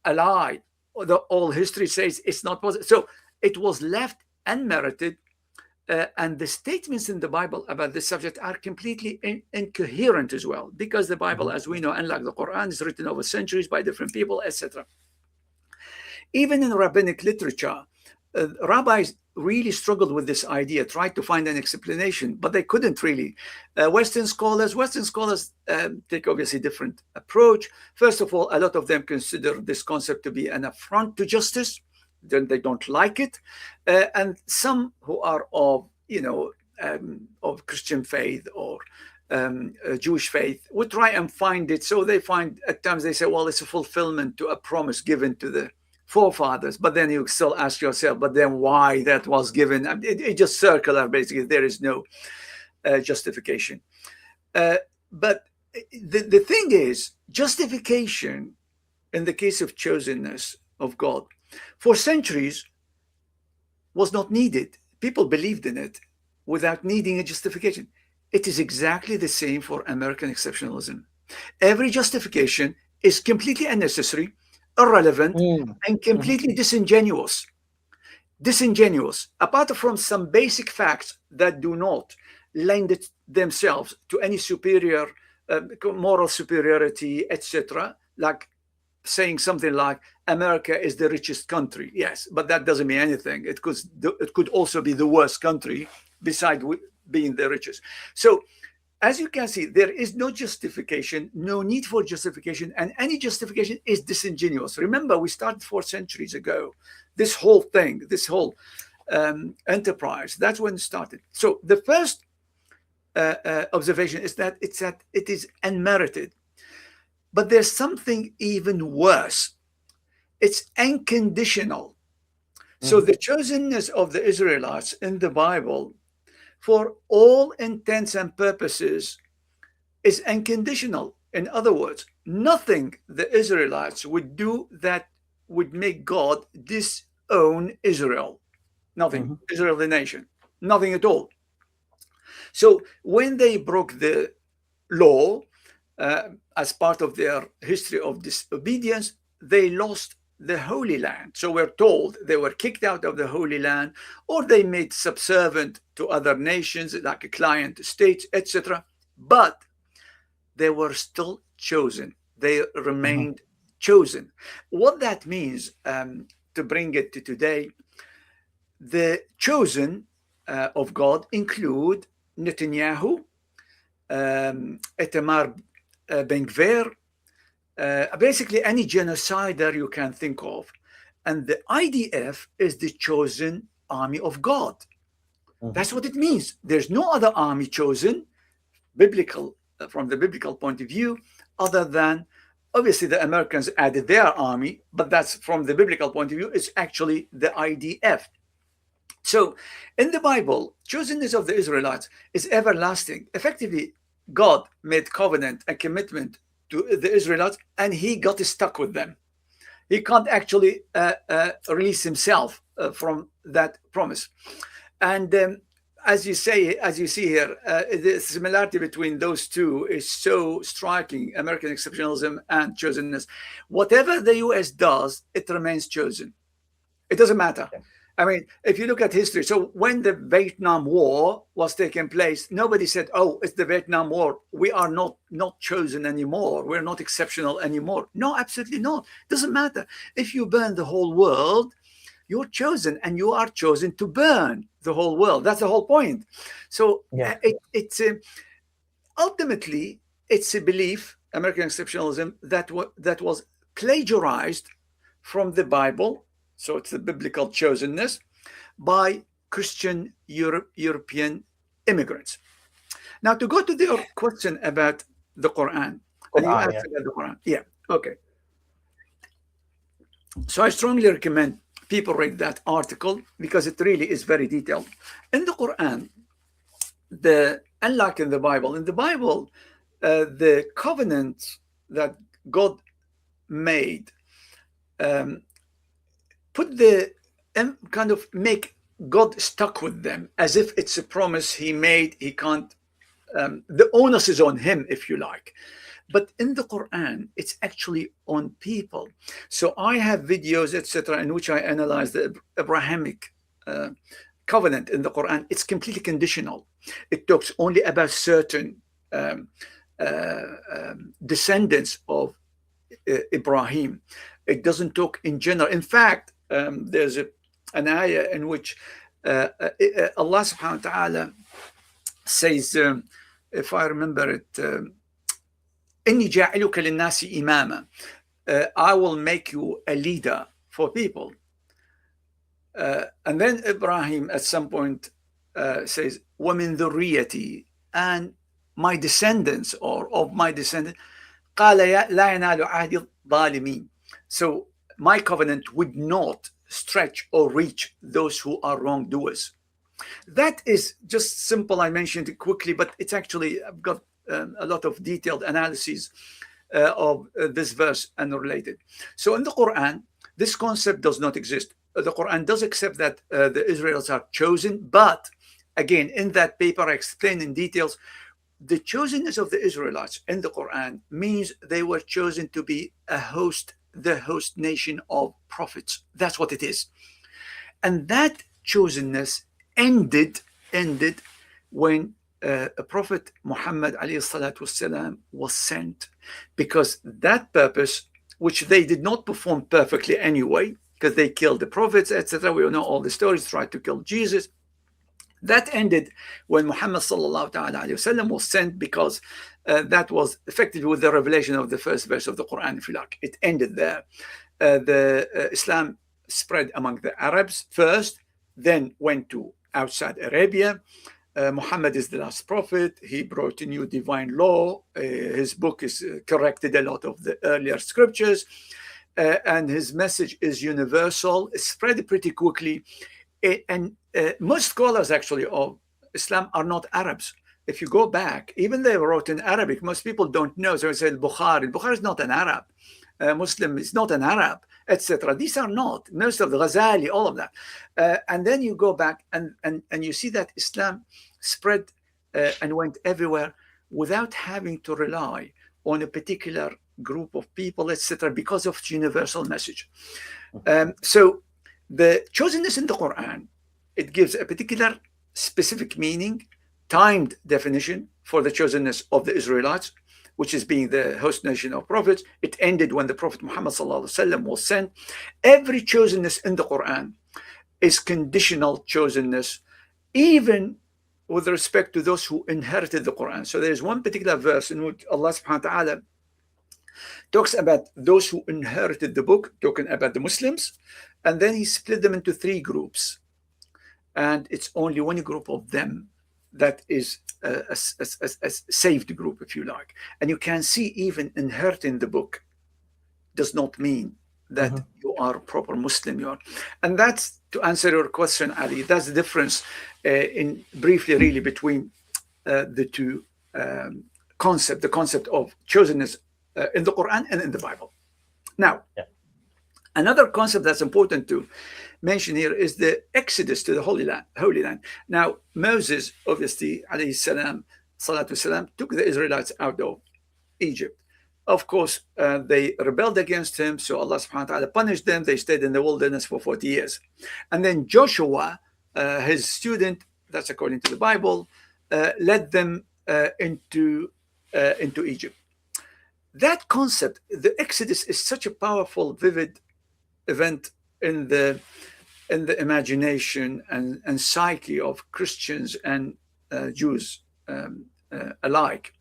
a lie, all history says it's not possible. So it was left unmerited. And the statements in the Bible about this subject are completely incoherent as well, because the Bible, as we know, unlike the Qur'an, is written over centuries by different people, etc. Even in rabbinic literature, rabbis really struggled with this idea, tried to find an explanation, but they couldn't really. Western scholars take obviously different approach. First of all, a lot of them consider this concept to be an affront to justice. Then they don't like it, and some who are of of Christian faith or Jewish faith would try and find it. So they find at times they say, well, it's a fulfillment to a promise given to the forefathers. But then you still ask yourself, but then why that was given? It just circular, basically. There is no justification. But the thing is, justification in the case of chosenness of God for centuries was not needed. People believed in it without needing a justification. It is exactly the same for American exceptionalism. Every justification is completely unnecessary, irrelevant, and completely disingenuous. Apart from some basic facts that do not lend it themselves to any superior moral superiority, etc., like saying something like America is the richest country. Yes, but that doesn't mean anything. It could also be the worst country beside being the richest. So as you can see, there is no justification, no need for justification, and any justification is disingenuous. Remember, we started 4 centuries ago. This whole thing, this whole enterprise, that's when it started. So the first observation is that it is unmerited. But there's something even worse. It's unconditional. So the chosenness of the Israelites in the Bible, for all intents and purposes, is unconditional. In other words, nothing the Israelites would do that would make God disown Israel. Nothing. Israel, the nation. Nothing at all. So when they broke the law, as part of their history of disobedience, they lost the Holy Land. So we're told they were kicked out of the Holy Land, or they made subservient to other nations like a client states, etc. But they were still chosen. They remained chosen. What that means, to bring it to today, the chosen of God include Netanyahu, Itamar Ben-Gvir, basically any genocider you can think of. And the IDF is the chosen army of God. That's what it means. There's no other army chosen, biblical, from the biblical point of view, other than, obviously, the Americans added their army, but that's from the biblical point of view, it's actually the IDF. So in the Bible, chosenness of the Israelites is everlasting. Effectively, God made covenant and commitment to the Israelites, and he got stuck with them. He can't actually release himself from that promise. And as you see here, the similarity between those two is so striking, American exceptionalism and chosenness. Whatever the US does, it remains chosen. It doesn't matter. I mean, if you look at history, so when the Vietnam War was taking place, nobody said, oh, it's the Vietnam War. We are not chosen anymore. We're not exceptional anymore. No, absolutely not. It doesn't matter. If you burn the whole world, you're chosen, and you are chosen to burn the whole world. That's the whole point. So it's ultimately, it's a belief, American exceptionalism, that was plagiarized from the Bible. So it's the biblical chosenness by Christian European immigrants. Now, to go to your question about the Qur'an, and you asked about the Qur'an. Yeah, okay. So I strongly recommend people read that article because it really is very detailed. In the Qur'an, unlike in the Bible, the covenants that God made put the kind of make God stuck with them as if it's a promise he made. He can't, the onus is on him, if you like. But in the Quran, it's actually on people. So I have videos, etc., in which I analyze the Abrahamic covenant in the Quran. It's completely conditional. It talks only about certain descendants of Ibrahim. It doesn't talk in general. In fact, there's an ayah in which Allah subhanahu wa ta'ala says, if I remember it, إِنِّي جَاعِلُكَ لِلنَّاسِ إِمَامًا, I will make you a leader for people. And then Ibrahim at some point says, وَمِن ذُرِّيَّتِي, and my descendants, or of my descendants, قَالَ لَا يَنَالُ عَهْدِ الظَّالِمِينَ. So my covenant would not stretch or reach those who are wrongdoers. That is just simple. I mentioned it quickly, but it's actually, I've got a lot of detailed analyses of this verse and related. So in the Quran, this concept does not exist. The Quran does accept that the Israelites are chosen, but again, in that paper, I explain in details, the chosenness of the Israelites in the Quran means they were chosen to be the host nation of prophets. That's what it is. And that chosenness ended when a prophet Muhammad والسلام, was sent, because that purpose, which they did not perform perfectly anyway, because they killed the prophets, etc. We know all the stories, tried to kill Jesus. That ended when Muhammad ﷺ was sent, because that was effectively with the revelation of the first verse of the Quran, if you like. It ended there. Islam spread among the Arabs first, then went to outside Arabia. Muhammad is the last prophet. He brought a new divine law. His book is corrected a lot of the earlier scriptures. And his message is universal. It spread pretty quickly. And most scholars actually of Islam are not Arabs. If you go back, even they wrote in Arabic, most people don't know. So I say Bukhari. Bukhari is not an Arab. Muslim is not an Arab, etc. These are not. Most of the Ghazali, all of that. And then you go back and you see that Islam spread and went everywhere without having to rely on a particular group of people, etc., because of its universal message. So the chosenness in the Quran, it gives a particular specific meaning, timed definition for the chosenness of the Israelites, which is being the host nation of prophets. It ended when the Prophet Muhammad was sent. Every chosenness in the Quran is conditional chosenness, even with respect to those who inherited the Quran. So there's one particular verse in which Allah subhanahu wa ta'ala talks about those who inherited the book, talking about the Muslims, and then he split them into three groups. And it's only one group of them that is a saved group, if you like. And you can see even inheriting the book does not mean that you are a proper Muslim. You are. And that's, to answer your question, Ali, that's the difference in briefly really between the two concepts, the concept of chosenness in the Quran and in the Bible. Now, another concept that's important to mention here is the exodus to the Holy Land. Now, Moses, obviously, alayhi salam, salatu salam, took the Israelites out of Egypt. Of course, they rebelled against him, so Allah subhanahu wa ta'ala punished them. They stayed in the wilderness for 40 years. And then Joshua, his student, that's according to the Bible, led them into Egypt. That concept, the Exodus, is such a powerful, vivid event in the imagination and psyche of Christians and Jews alike.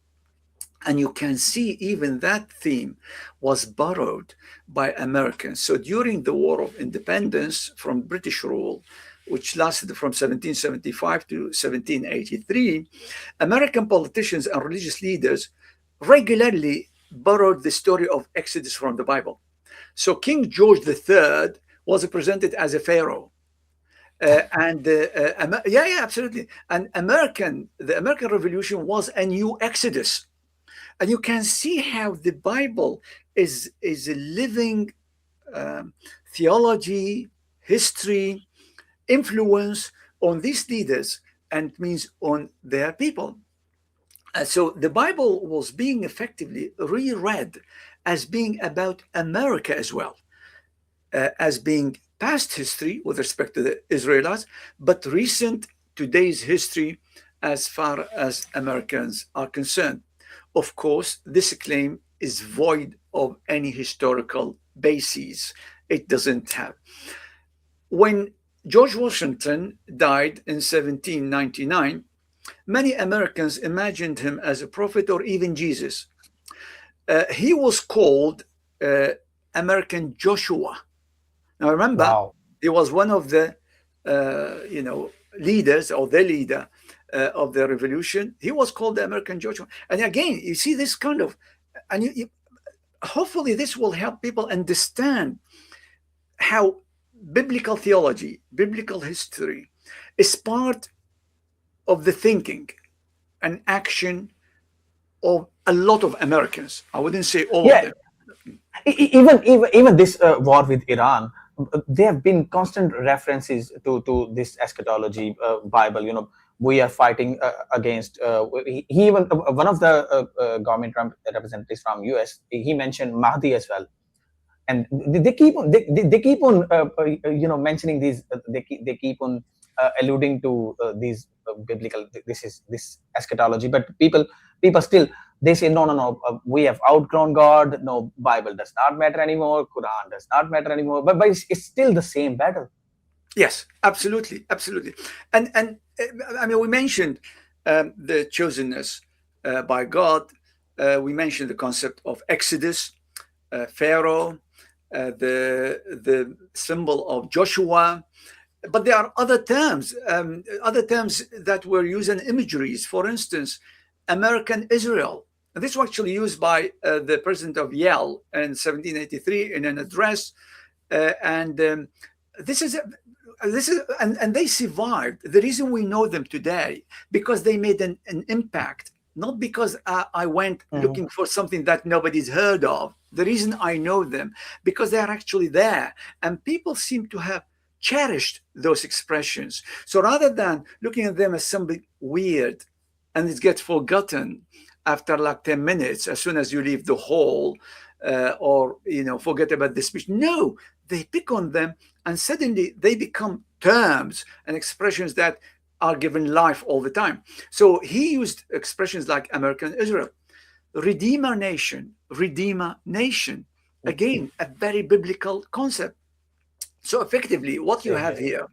And you can see even that theme was borrowed by Americans. So during the War of Independence from British rule, which lasted from 1775 to 1783, American politicians and religious leaders regularly borrowed the story of Exodus from the Bible. So King George III was presented as a pharaoh. Absolutely. And the American Revolution was a new Exodus. And you can see how the Bible is a living theology, history, influence on these leaders, and means on their people. So the Bible was being effectively reread as being about America as well, as being past history with respect to the Israelites, but recent today's history as far as Americans are concerned. Of course, this claim is void of any historical basis. It doesn't have. When George Washington died in 1799, many Americans imagined him as a prophet or even Jesus. He was called American Joshua. Now remember, he was one of the leaders, or the leader of the revolution. He was called the American Joshua. And again, you see this kind of, and hopefully this will help people understand how biblical theology, biblical history is part of the thinking and action of a lot of Americans. I wouldn't say all of them. Even this war with Iran, there have been constant references to this eschatology Bible. We are fighting against. He even one of the government representatives from US, he mentioned Mahdi as well, and they keep on mentioning these. They keep on alluding to these biblical. This eschatology, but people still. They say, no, we have outgrown God. No, Bible does not matter anymore. Quran does not matter anymore. But it's still the same battle. Yes, absolutely. And I mean, we mentioned the chosenness by God. We mentioned the concept of Exodus, Pharaoh, the symbol of Joshua. But there are other terms that were used in imageries. For instance, American Israel. This was actually used by the president of Yale in 1783 in an address, and they survived. The reason we know them today because they made an impact, not because I went looking for something that nobody's heard of. The reason I know them because they are actually there, and people seem to have cherished those expressions. So rather than looking at them as something weird and it gets forgotten after like 10 minutes, as soon as you leave the hall, or forget about the speech. No, they pick on them, and suddenly they become terms and expressions that are given life all the time. So he used expressions like American Israel, Redeemer Nation, Redeemer Nation. Again, a very biblical concept. So effectively, what you have here,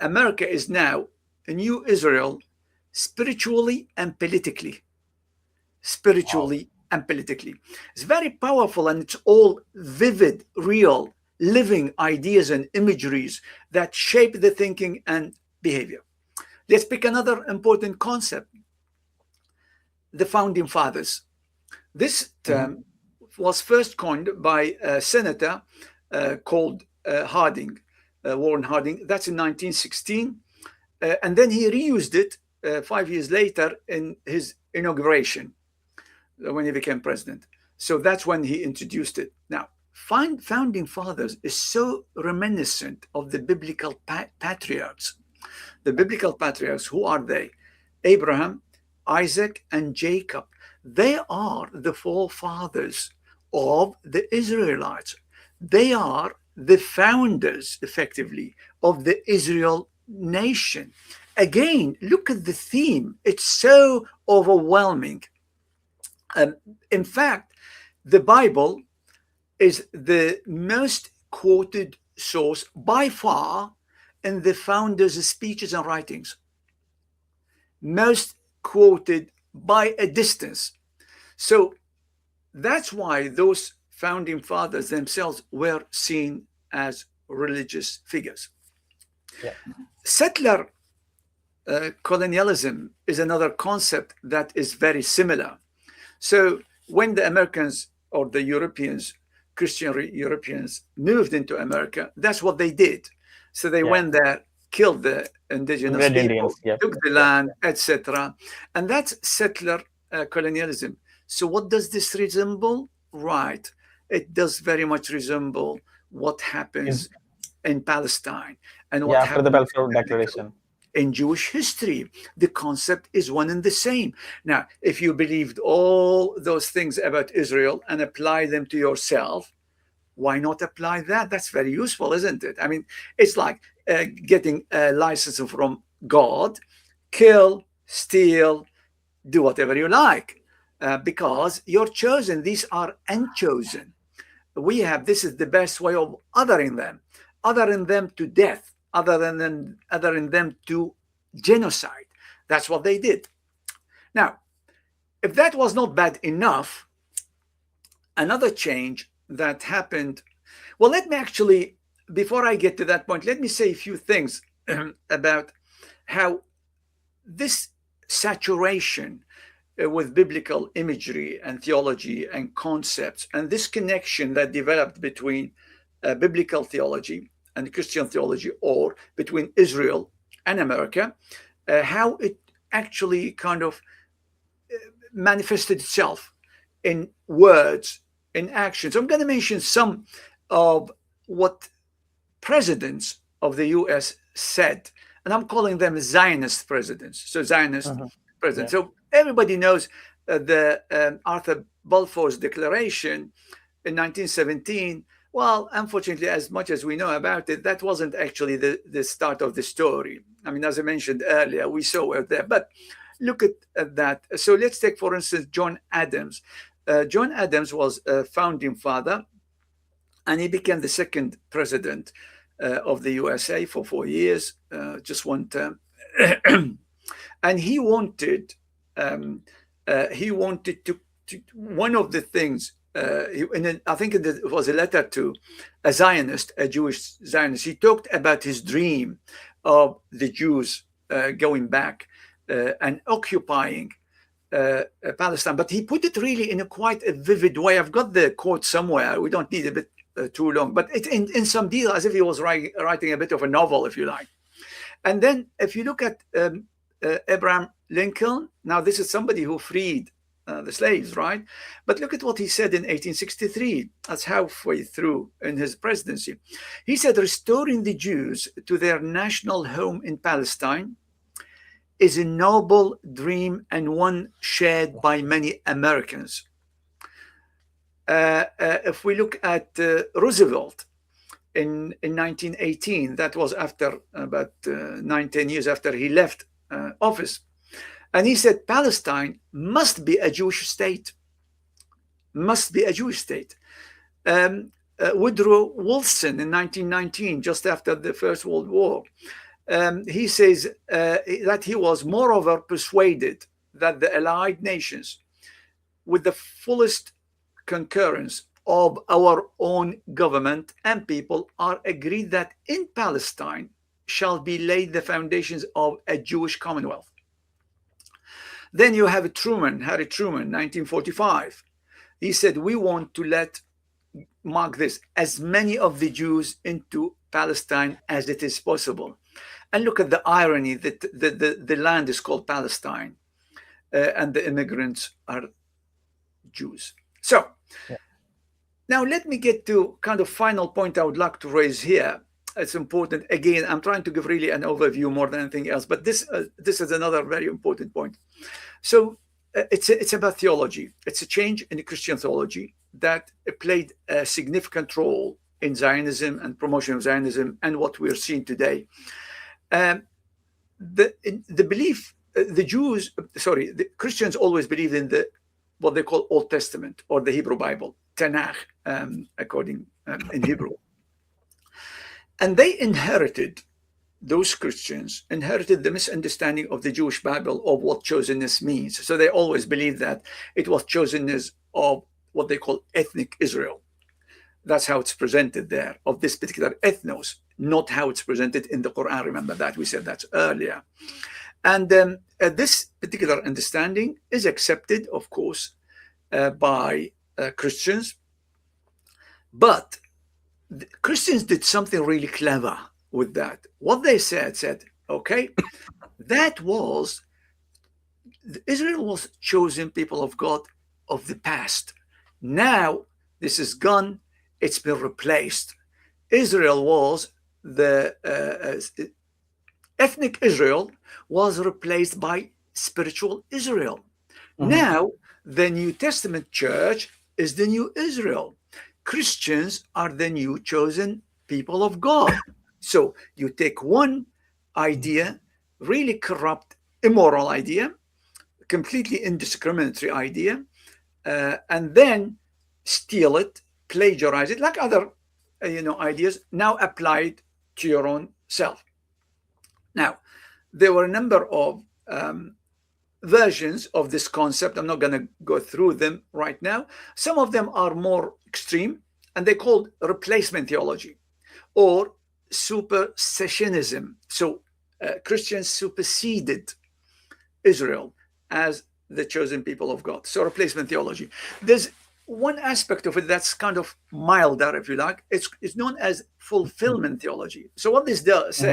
America is now a new Israel, spiritually and politically. Spiritually and politically. It's very powerful, and it's all vivid, real, living ideas and imageries that shape the thinking and behavior. Let's pick another important concept, the founding fathers. This term was first coined by a senator called Warren Harding. That's in 1916. And then he reused it 5 years later in his inauguration when he became president. So that's when he introduced it. Now, founding fathers is so reminiscent of the biblical patriarchs. The biblical patriarchs, who are they? Abraham, Isaac, and Jacob. They are the forefathers of the Israelites. They are the founders, effectively, of the Israel nation. Again, look at the theme. It's so overwhelming. In fact, the Bible is the most quoted source by far in the founders' speeches and writings. Most quoted by a distance. So that's why those founding fathers themselves were seen as religious figures. Yeah. Settler colonialism is another concept that is very similar. So when the Americans or the Europeans, Christian Europeans, moved into America, that's what they did. So they went there, killed the indigenous people, took the land, etc. And that's settler colonialism. So what does this resemble? Right. It does very much resemble what happens in Palestine and what after the happens Balfour Declaration. In Jewish history. The concept is one and the same. Now, if you believed all those things about Israel and apply them to yourself, why not apply that? That's very useful, isn't it? I mean, it's like getting a license from God, kill, steal, do whatever you like, because you're chosen. These are unchosen. This is the best way of othering them to death, othering them to genocide. That's what they did. Now, if that was not bad enough, another change that happened, well, let me actually, before I get to that point, let me say a few things about how this saturation with biblical imagery and theology and concepts, and this connection that developed between biblical theology and Christian theology, or between Israel and America, how it actually kind of manifested itself in words, in actions. I'm going to mention some of what presidents of the US said, and I'm calling them Zionist presidents. So Zionist presidents. So everybody knows the Arthur Balfour's Declaration in 1917. Well, unfortunately, as much as we know about it, that wasn't actually the start of the story. I mean, as I mentioned earlier, we saw it there. But look at that. So let's take, for instance, John Adams. John Adams was a founding father, and he became the second president of the USA for 4 years, just one term. And he wanted to one of the things, I think it was a letter to a Zionist, a Jewish Zionist. He talked about his dream of the Jews going back and occupying Palestine, but he put it really in quite a vivid way. I've got the quote somewhere. We don't need a bit too long, but it's in some detail, as if he was writing a bit of a novel, if you like. And then if you look at Abraham Lincoln, now this is somebody who freed the slaves, right? But look at what he said in 1863. That's halfway through in his presidency. He said, restoring the Jews to their national home in Palestine is a noble dream and one shared by many Americans. If we look at Roosevelt in 1918, that was after about 9-10 years after he left office, and he said Palestine must be a Jewish state, must be a Jewish state. Woodrow Wilson in 1919, just after the First World War, he says that he was moreover persuaded that the Allied nations, with the fullest concurrence of our own government and people, are agreed that in Palestine shall be laid the foundations of a Jewish commonwealth. Then you have Truman, Harry Truman, 1945. He said, we want to let, mark this, as many of the Jews into Palestine as it is possible. And look at the irony that the land is called Palestine and the immigrants are Jews. So now let me get to kind of final point I would like to raise here. It's important. Again, I'm trying to give really an overview more than anything else, but this is another very important point. So it's about theology. It's a change in the Christian theology that played a significant role in Zionism and promotion of Zionism and what we're seeing today. The belief, the Christians always believed in what they call Old Testament or the Hebrew Bible, Tanakh, according in Hebrew. And those Christians inherited the misunderstanding of the Jewish Bible of what chosenness means. So they always believed that it was chosenness of what they call ethnic Israel. That's how it's presented there, of this particular ethnos, not how it's presented in the Qur'an. Remember that, we said that earlier. And this particular understanding is accepted, of course, by Christians. But the Christians did something really clever with that. What they said, okay, that was, Israel was chosen people of God of the past. Now this is gone, it's been replaced. Israel was ethnic Israel was replaced by spiritual Israel. Mm-hmm. Now the New Testament church is the new Israel. Christians are the new chosen people of God. So you take one idea, really corrupt, immoral idea, completely indiscriminatory idea, and then steal it, plagiarize it, like other ideas, now applied to your own self. Now, there were a number of versions of this concept. I'm not going to go through them right now. Some of them are more extreme, and they're called replacement theology or supersessionism. So Christians superseded Israel as the chosen people of God. So replacement theology. There's one aspect of it that's kind of milder, if you like. It's known as fulfillment theology. So what this does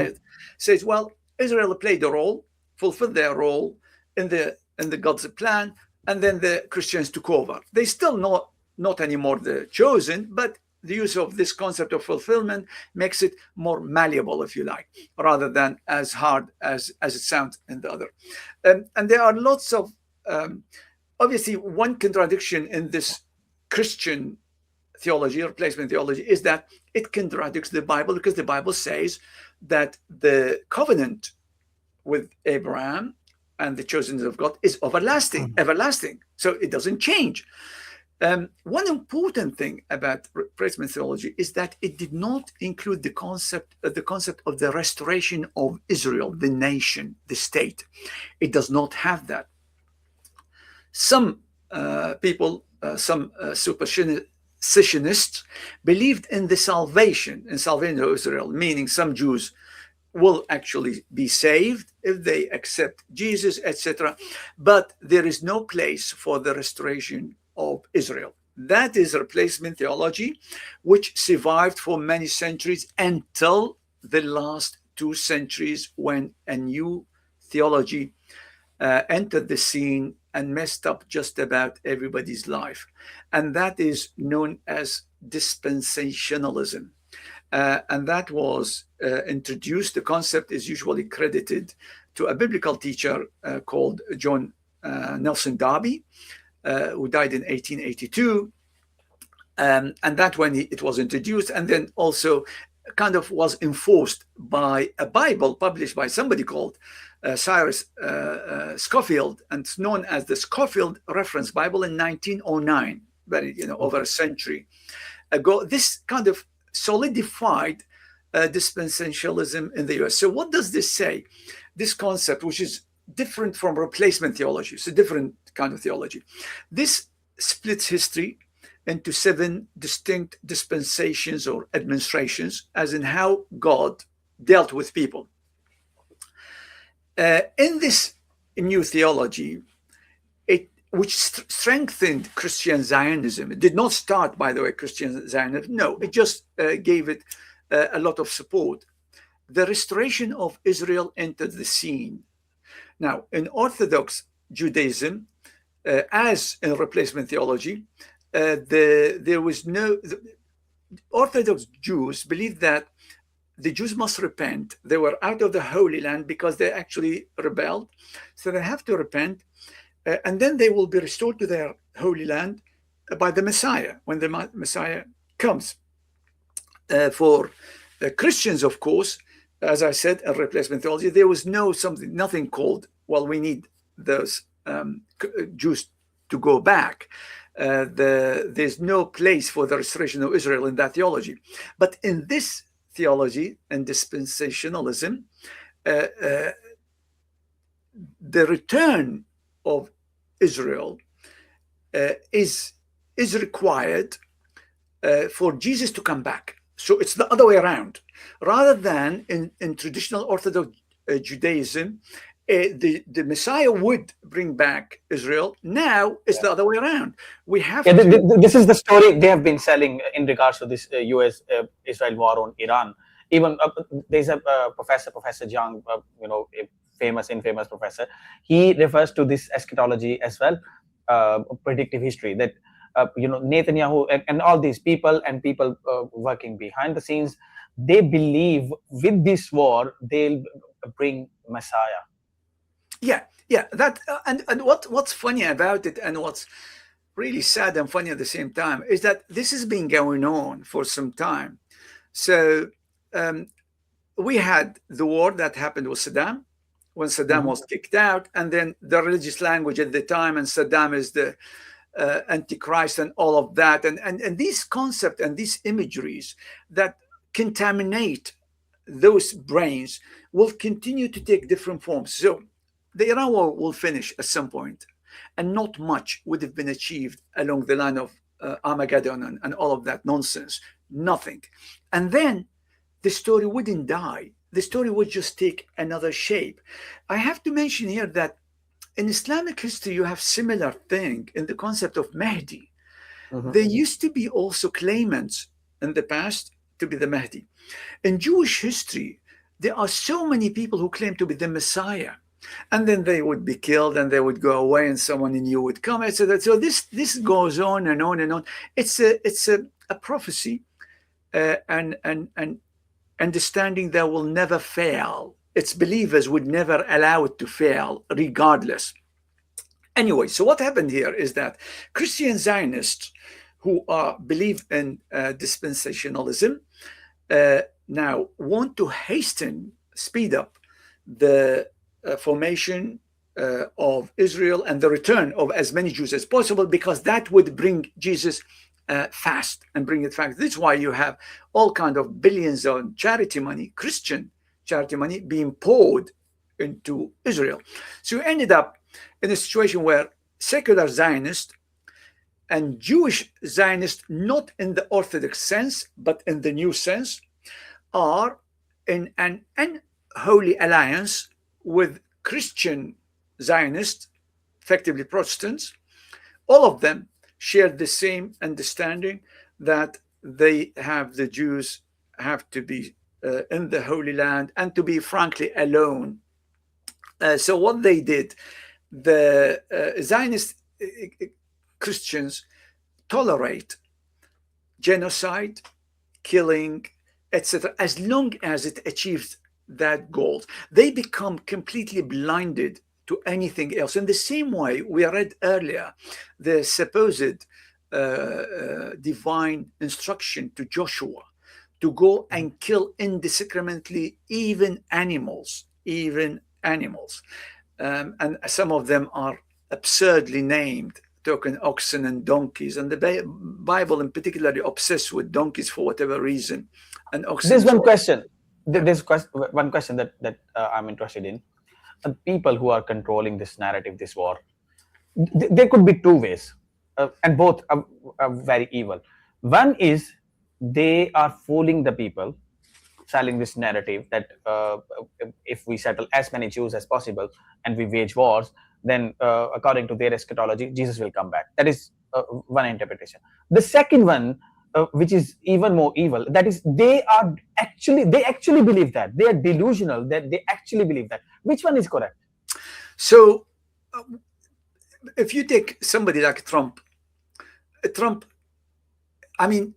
says, well, Israel played a role, fulfilled their role in the God's plan, and then the Christians took over. They still not anymore the chosen, but the use of this concept of fulfillment makes it more malleable, if you like, rather than as hard as it sounds in the other. And there are lots of, obviously, one contradiction in this Christian theology, replacement theology, is that it contradicts the Bible, because the Bible says that the covenant with Abraham and the chosen of God is everlasting. So it doesn't change. One important thing about replacement theology is that it did not include the concept of the restoration of Israel, the nation, the state. It does not have that. Some people, some supersessionists, believed in the salvation of Israel, meaning some Jews will actually be saved if they accept Jesus, etc. But there is no place for the restoration of Israel. That is replacement theology, which survived for many centuries until the last 2 centuries, when a new theology entered the scene and messed up just about everybody's life. And that is known as dispensationalism. And that was introduced. The concept is usually credited to a biblical teacher called John Nelson Darby, who died in 1882. And that when it was introduced, and then also kind of was enforced by a Bible published by somebody called Cyrus Scofield, and it's known as the Scofield Reference Bible in 1909, over a century ago. This kind of solidified dispensationalism in the US. So what does this say? This concept, which is different from replacement theology, it's a different kind of theology. This splits history into 7 distinct dispensations or administrations, as in how God dealt with people. In this new theology, which strengthened Christian Zionism. It did not start, by the way, Christian Zionism. No, it just gave it a lot of support. The restoration of Israel entered the scene. Now, in Orthodox Judaism, as in replacement theology, there was no. Orthodox Jews believed that the Jews must repent. They were out of the Holy Land because they actually rebelled. So they have to repent. And then they will be restored to their Holy Land by the Messiah, when the Messiah comes. For Christians, of course, as I said, a replacement theology, there was nothing called, well, we need those Jews to go back. There's no place for the restoration of Israel in that theology. But in this theology and dispensationalism, the return of Israel is required for Jesus to come back. So it's the other way around. Rather than in traditional Orthodox Judaism, the Messiah would bring back Israel. Now it's the other way around. We have this is the story they have been selling in regards to this US-Israel war on Iran. Even there's a Professor Jiang, a infamous professor. He refers to this eschatology as well, predictive history, that Netanyahu and all these people working behind the scenes, they believe with this war they'll bring Messiah. Yeah. That and what's funny about it, and what's really sad and funny at the same time, is that this has been going on for some time. So we had the war that happened with Saddam, when Saddam was kicked out, and then the religious language at the time, and Saddam is the Antichrist and all of that, and these concepts and these imageries that contaminate those brains will continue to take different forms. So the Iran war will finish at some point, and not much would have been achieved along the line of Armageddon and all of that nonsense. Nothing. And then the story wouldn't die. The story would just take another shape. I have to mention here that in Islamic history, you have similar thing in the concept of Mahdi. There used to be also claimants in the past to be the Mahdi. In Jewish history, there are so many people who claim to be the Messiah, and then they would be killed and they would go away and someone new would come, etc. So this goes on and on and on. It's a prophecy and understanding that will never fail. Its believers would never allow it to fail, regardless. Anyway, so what happened here is that Christian Zionists who believe in dispensationalism now want to speed up the formation of Israel and the return of as many Jews as possible, because that would bring Jesus fast and bring it fast. This is why you have all kind of billions of charity money, Christian charity money, being poured into Israel. So you ended up in a situation where secular Zionists and Jewish Zionists, not in the Orthodox sense, but in the new sense, are in an unholy alliance with Christian Zionists, effectively Protestants. All of them share the same understanding that the Jews have to be in the Holy Land and to be frankly alone. So what they did, the Zionist Christians tolerate genocide, killing, etc., as long as it achieves that goal. They become completely blinded to anything else. In the same way, we read earlier the supposed divine instruction to Joshua to go and kill indiscriminately even animals, and some of them are absurdly named, talking oxen and donkeys, and the Bible in particularly obsessed with donkeys for whatever reason, and There's oxen. one question. Yeah. There's one question that I'm interested in. People who are controlling this narrative, this war, there could be two ways, and both are very evil. One is they are fooling the people, selling this narrative that if we settle as many Jews as possible and we wage wars, then according to their eschatology, Jesus will come back. That is one interpretation. The second one, which is even more evil, that is they actually believe that they are delusional, that they actually believe that. Which one is correct? So, if you take somebody like Trump, I mean,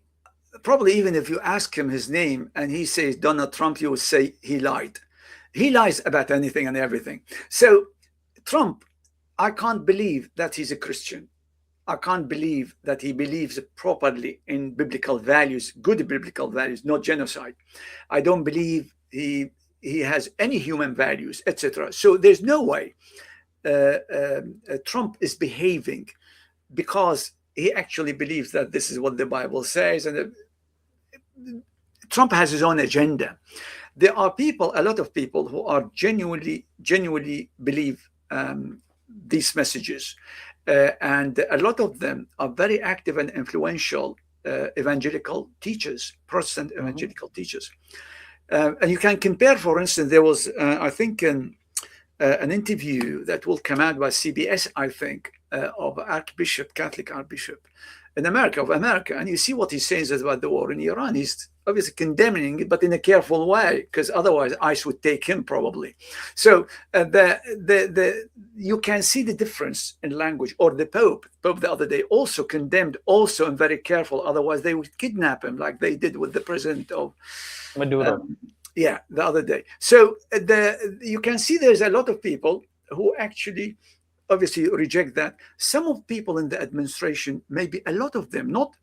probably even if you ask him his name and he says Donald Trump, you would say he lied. He lies about anything and everything. So, Trump, I can't believe that he's a Christian. I can't believe that he believes properly in biblical values, good biblical values, not genocide. I don't believe he has any human values, etc. So there's no way Trump is behaving because he actually believes that this is what the Bible says, and Trump has his own agenda. There are people, a lot of people, who are genuinely believe these messages, and a lot of them are very active and influential evangelical teachers, Protestant evangelical teachers. And you can compare, for instance, there was, I think, an interview that will come out by CBS, I think, of Catholic Archbishop in America, and you see what he says about the war in Iran. He's obviously condemning it, but in a careful way, because otherwise ICE would take him probably. So you can see the difference in language. Or the Pope the other day also condemned, also and very careful, otherwise they would kidnap him, like they did with the president of Maduro. The other day. So you can see there's a lot of people who actually obviously reject that. Some of people in the administration, maybe a lot of them, not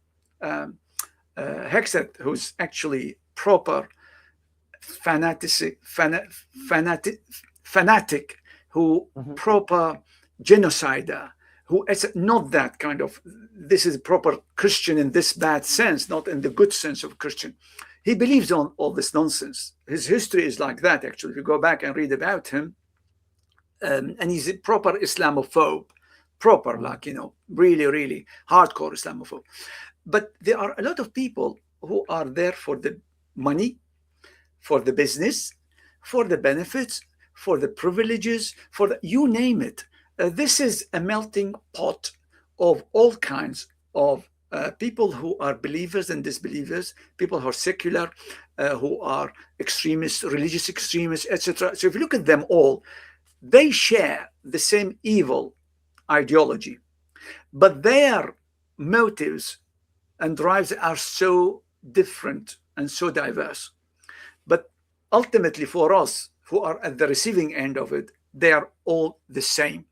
Hexet, who's actually proper fanatic, who proper genocider, who is not that kind of, this is proper Christian in this bad sense, not in the good sense of Christian. He believes on all this nonsense. His history is like that, actually. If you go back and read about him, and he's a proper Islamophobe, like, really hardcore Islamophobe. But there are a lot of people who are there for the money, for the business, for the benefits, for the privileges, you name it. This is a melting pot of all kinds of people who are believers and disbelievers, people who are secular, who are extremists, religious extremists, etc. So if you look at them all, they share the same evil ideology, but their motives and drives are so different and so diverse. But ultimately, for us who are at the receiving end of it, they are all the same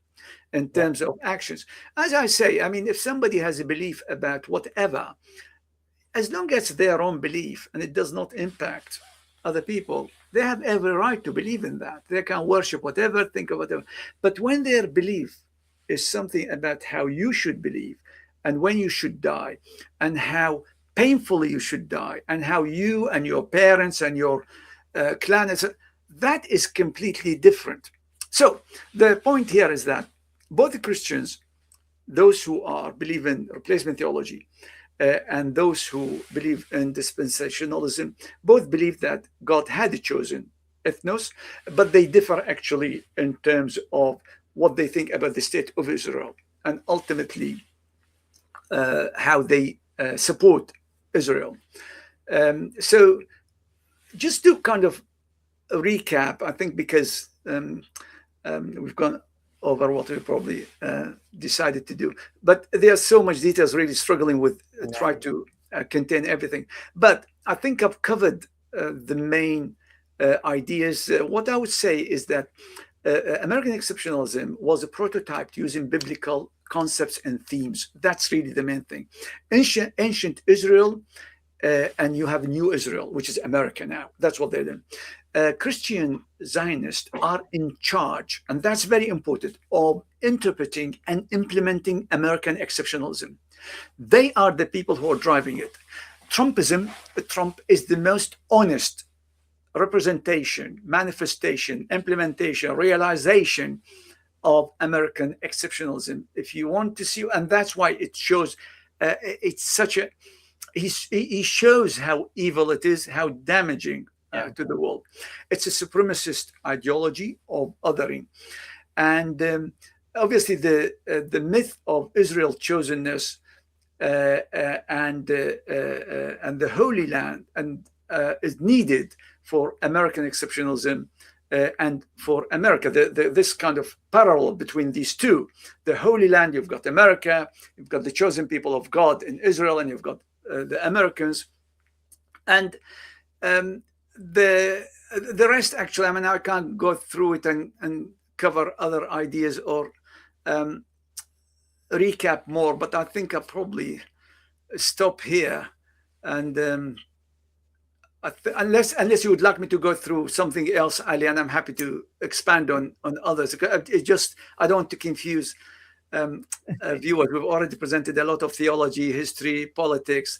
in terms of actions. As I say, I mean, if somebody has a belief about whatever, as long as it's their own belief and it does not impact other people, they have every right to believe in that. They can worship whatever, think of whatever. But when their belief is something about how you should believe and when you should die and how painfully you should die and how you and your parents and your clan, that is completely different. So the point here is that both the Christians, those who believe in replacement theology, and those who believe in dispensationalism, both believe that God had a chosen ethnos, but they differ actually in terms of what they think about the state of Israel and ultimately how they support Israel. So just to kind of recap, I think because we've gone over what we probably decided to do. But there's so much details, really struggling with try to contain everything. But I think I've covered the main ideas. What I would say is that American exceptionalism was a prototype using biblical concepts and themes. That's really the main thing. Ancient Israel, and you have New Israel, which is America now. That's what they're doing. Christian Zionists are in charge, and that's very important, of interpreting and implementing American exceptionalism. They are the people who are driving it. Trumpism, Trump is the most honest representation, manifestation, implementation, realization of American exceptionalism. If you want to see, and that's why it shows, it's such a, he shows how evil it is, how damaging to the world. It's a supremacist ideology of othering. And obviously the myth of Israel chosenness and the Holy Land and is needed for American exceptionalism and for America. This kind of parallel between these two. The Holy Land, you've got America, you've got the chosen people of God in Israel, and you've got the Americans. And the rest, actually, I mean, I can't go through it and cover other ideas or recap more, but I think I'll probably stop here. And unless you would like me to go through something else, Ali, and I'm happy to expand on others. It just, I don't want to confuse viewers. We've already presented a lot of theology, history, politics.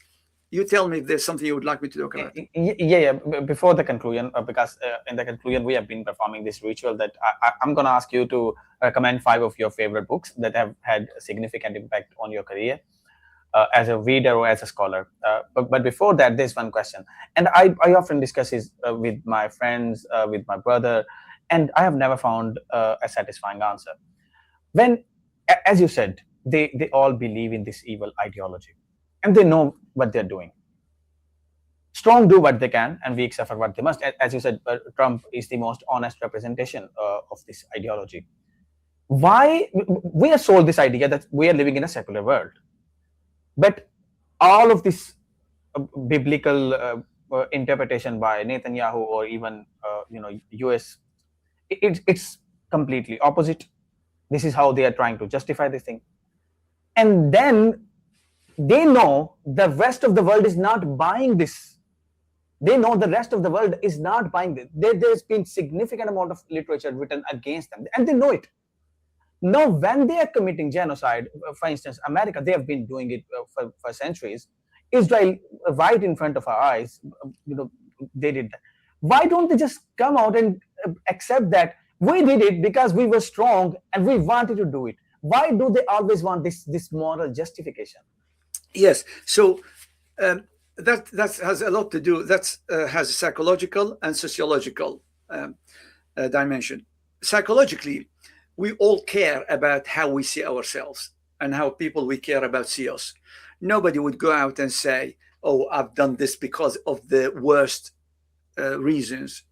You tell me if there's something you would like me to talk about. Yeah. Before the conclusion, because in the conclusion, we have been performing this ritual that I'm going to ask you to recommend 5 of your favorite books that have had a significant impact on your career as a reader or as a scholar. But before that, there's one question. And I often discuss this with my friends, with my brother, and I have never found a satisfying answer. When, as you said, they all believe in this evil ideology. And they know what they're doing. Strong do what they can, and weak suffer what they must. As you said, Trump is the most honest representation of this ideology. Why we are sold this idea that we are living in a secular world, but all of this biblical interpretation by Netanyahu or even US, it's completely opposite. This is how they are trying to justify this thing, and then they know the rest of the world is not buying this. They know the rest of the world is not buying this. There's been significant amount of literature written against them, and they know it. Now, when they are committing genocide, for instance, America, they have been doing it for centuries. Israel, right in front of our eyes, they did that. Why don't they just come out and accept that we did it because we were strong and we wanted to do it? Why do they always want this moral justification? Yes, so that has a lot to do. That has a psychological and sociological dimension. Psychologically, we all care about how we see ourselves and how people we care about see us. Nobody would go out and say, "Oh, I've done this because of the worst reasons."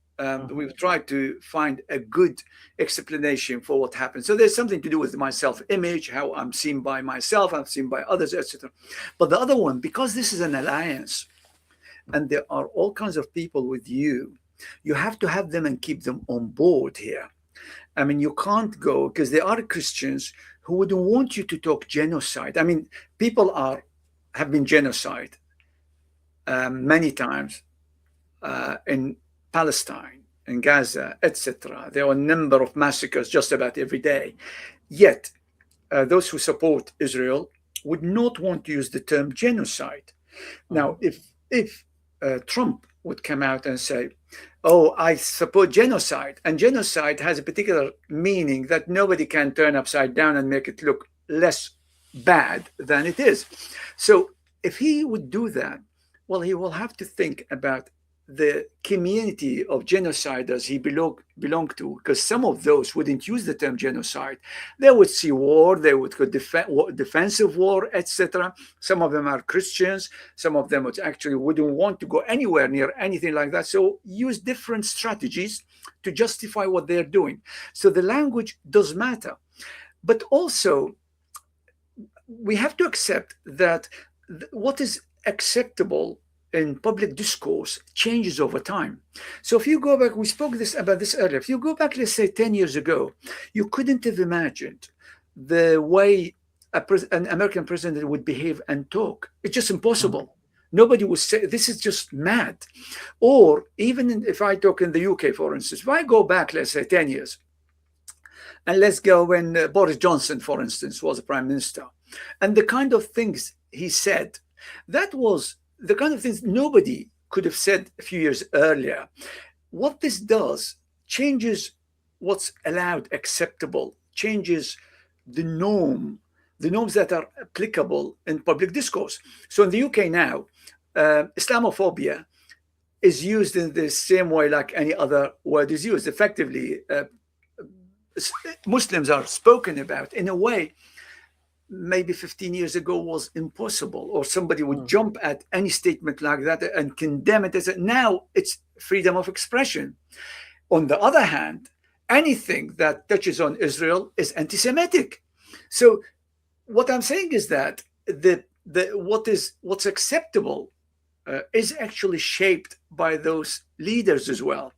We've tried to find a good explanation for what happened. So there's something to do with my self-image, how I'm seen by myself, I'm seen by others, etc. But the other one, because this is an alliance and there are all kinds of people with you, you have to have them and keep them on board here. I mean, you can't go, because there are Christians who wouldn't want you to talk genocide. I mean, people have been genocide many times in Palestine, in Gaza, etc. There are a number of massacres just about every day. Yet, those who support Israel would not want to use the term genocide. Now, if Trump would come out and say, "Oh, I support genocide," and genocide has a particular meaning that nobody can turn upside down and make it look less bad than it is. So if he would do that, well, he will have to think about the community of genociders he belonged to, because some of those wouldn't use the term genocide. They would see war, they would go defensive war, etc. Some of them are Christians, some of them actually wouldn't want to go anywhere near anything like that. So use different strategies to justify what they're doing. So the language does matter. But also, we have to accept that what is acceptable in public discourse changes over time. So if you go back, we spoke about this earlier. If you go back, let's say 10 years ago, you couldn't have imagined the way an American president would behave and talk. It's just Mhm. impossible. Nobody would say this is just mad. Or even if I talk in the UK, for instance, if I go back, let's say 10 years, and let's go when Boris Johnson, for instance, was prime minister, and the kind of things he said, that was the kind of things nobody could have said a few years earlier. What this does changes what's allowed, acceptable, changes the norm, the norms that are applicable in public discourse. So in the UK now, Islamophobia is used in the same way like any other word is used. Effectively, Muslims are spoken about in a way maybe 15 years ago was impossible, or somebody would Mhm. jump at any statement like that and condemn it as now it's freedom of expression. On the other hand, anything that touches on Israel is anti-Semitic. So what I'm saying is that what's acceptable is actually shaped by those leaders as well.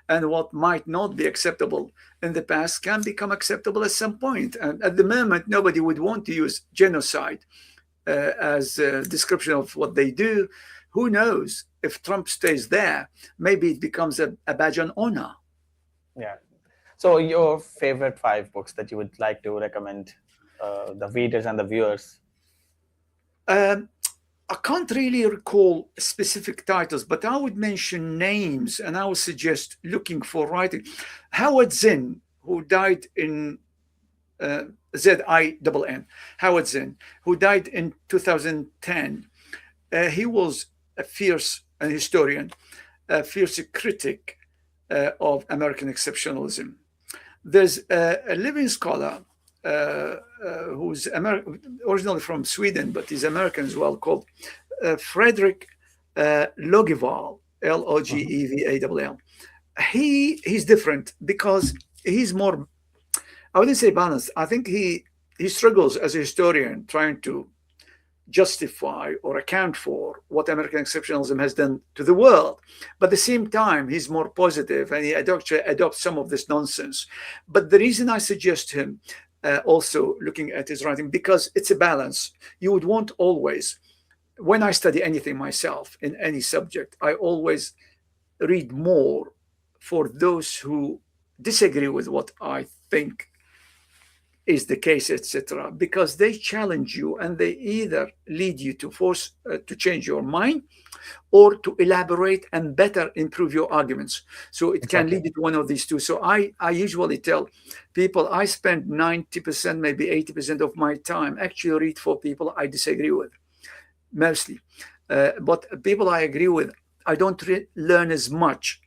And what might not be acceptable in the past can become acceptable at some point. And at the moment, nobody would want to use genocide as a description of what they do. Who knows? If Trump stays there, maybe it becomes a badge on honor. Yeah. So, your favorite five books that you would like to recommend the readers and the viewers? Um, I can't really recall specific titles, but I would mention names and I would suggest looking for writing. Howard Zinn, who died in uh, Zinn, Howard Zinn, who died in 2010. He was a fierce historian, a fierce critic of American exceptionalism. There's a living scholar who's originally from Sweden, but he's American as well, called Frederick Logevall, Mhm. Logevall. He's different because he's more, I wouldn't say balanced. I think he struggles as a historian trying to justify or account for what American exceptionalism has done to the world. But at the same time, he's more positive and he adopts some of this nonsense. But the reason I suggest him also looking at his writing, because it's a balance. You would want always, when I study anything myself in any subject, I always read more for those who disagree with what I think is the case, etc., because they challenge you and they either lead you to force to change your mind or to elaborate and better improve your arguments. So it can Exactly. lead you to one of these two. So I usually tell people I spend 90%, maybe 80% of my time actually read for people I disagree with, mostly. But people I agree with, I don't learn as much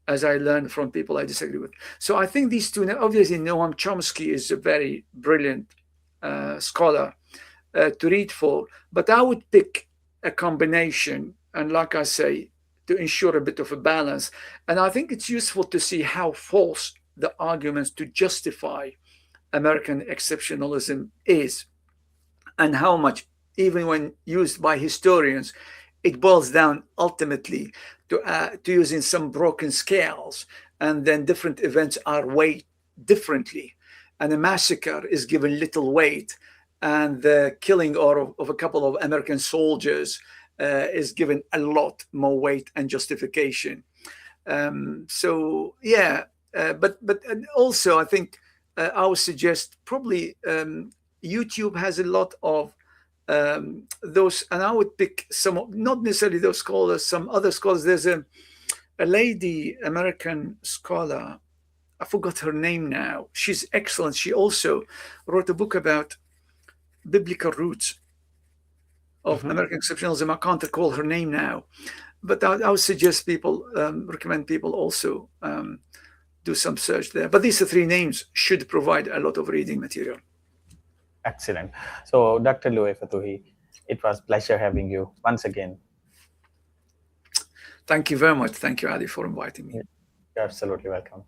as I learn from people I disagree with. So I think these two, obviously, Noam Chomsky is a very brilliant scholar to read for, but I would pick a combination, and like I say, to ensure a bit of a balance. And I think it's useful to see how false the arguments to justify American exceptionalism is, and how much, even when used by historians, it boils down ultimately to using some broken scales, and then different events are weighed differently, and a massacre is given little weight, and the killing of a couple of American soldiers is given a lot more weight and justification. So yeah, but also I think I would suggest probably YouTube has a lot of those, and I would pick some, not necessarily those scholars, some other scholars. There's a lady, American scholar, I forgot her name now. She's excellent. She also wrote a book about biblical roots of Mhm. American exceptionalism. I can't recall her name now, but I would suggest people, recommend people also do some search there. But these three names should provide a lot of reading material. Excellent. So, Dr. Louay Fatoohi, it was pleasure having you once again. Thank you very much. Thank you, Ali, for inviting me. You're absolutely welcome.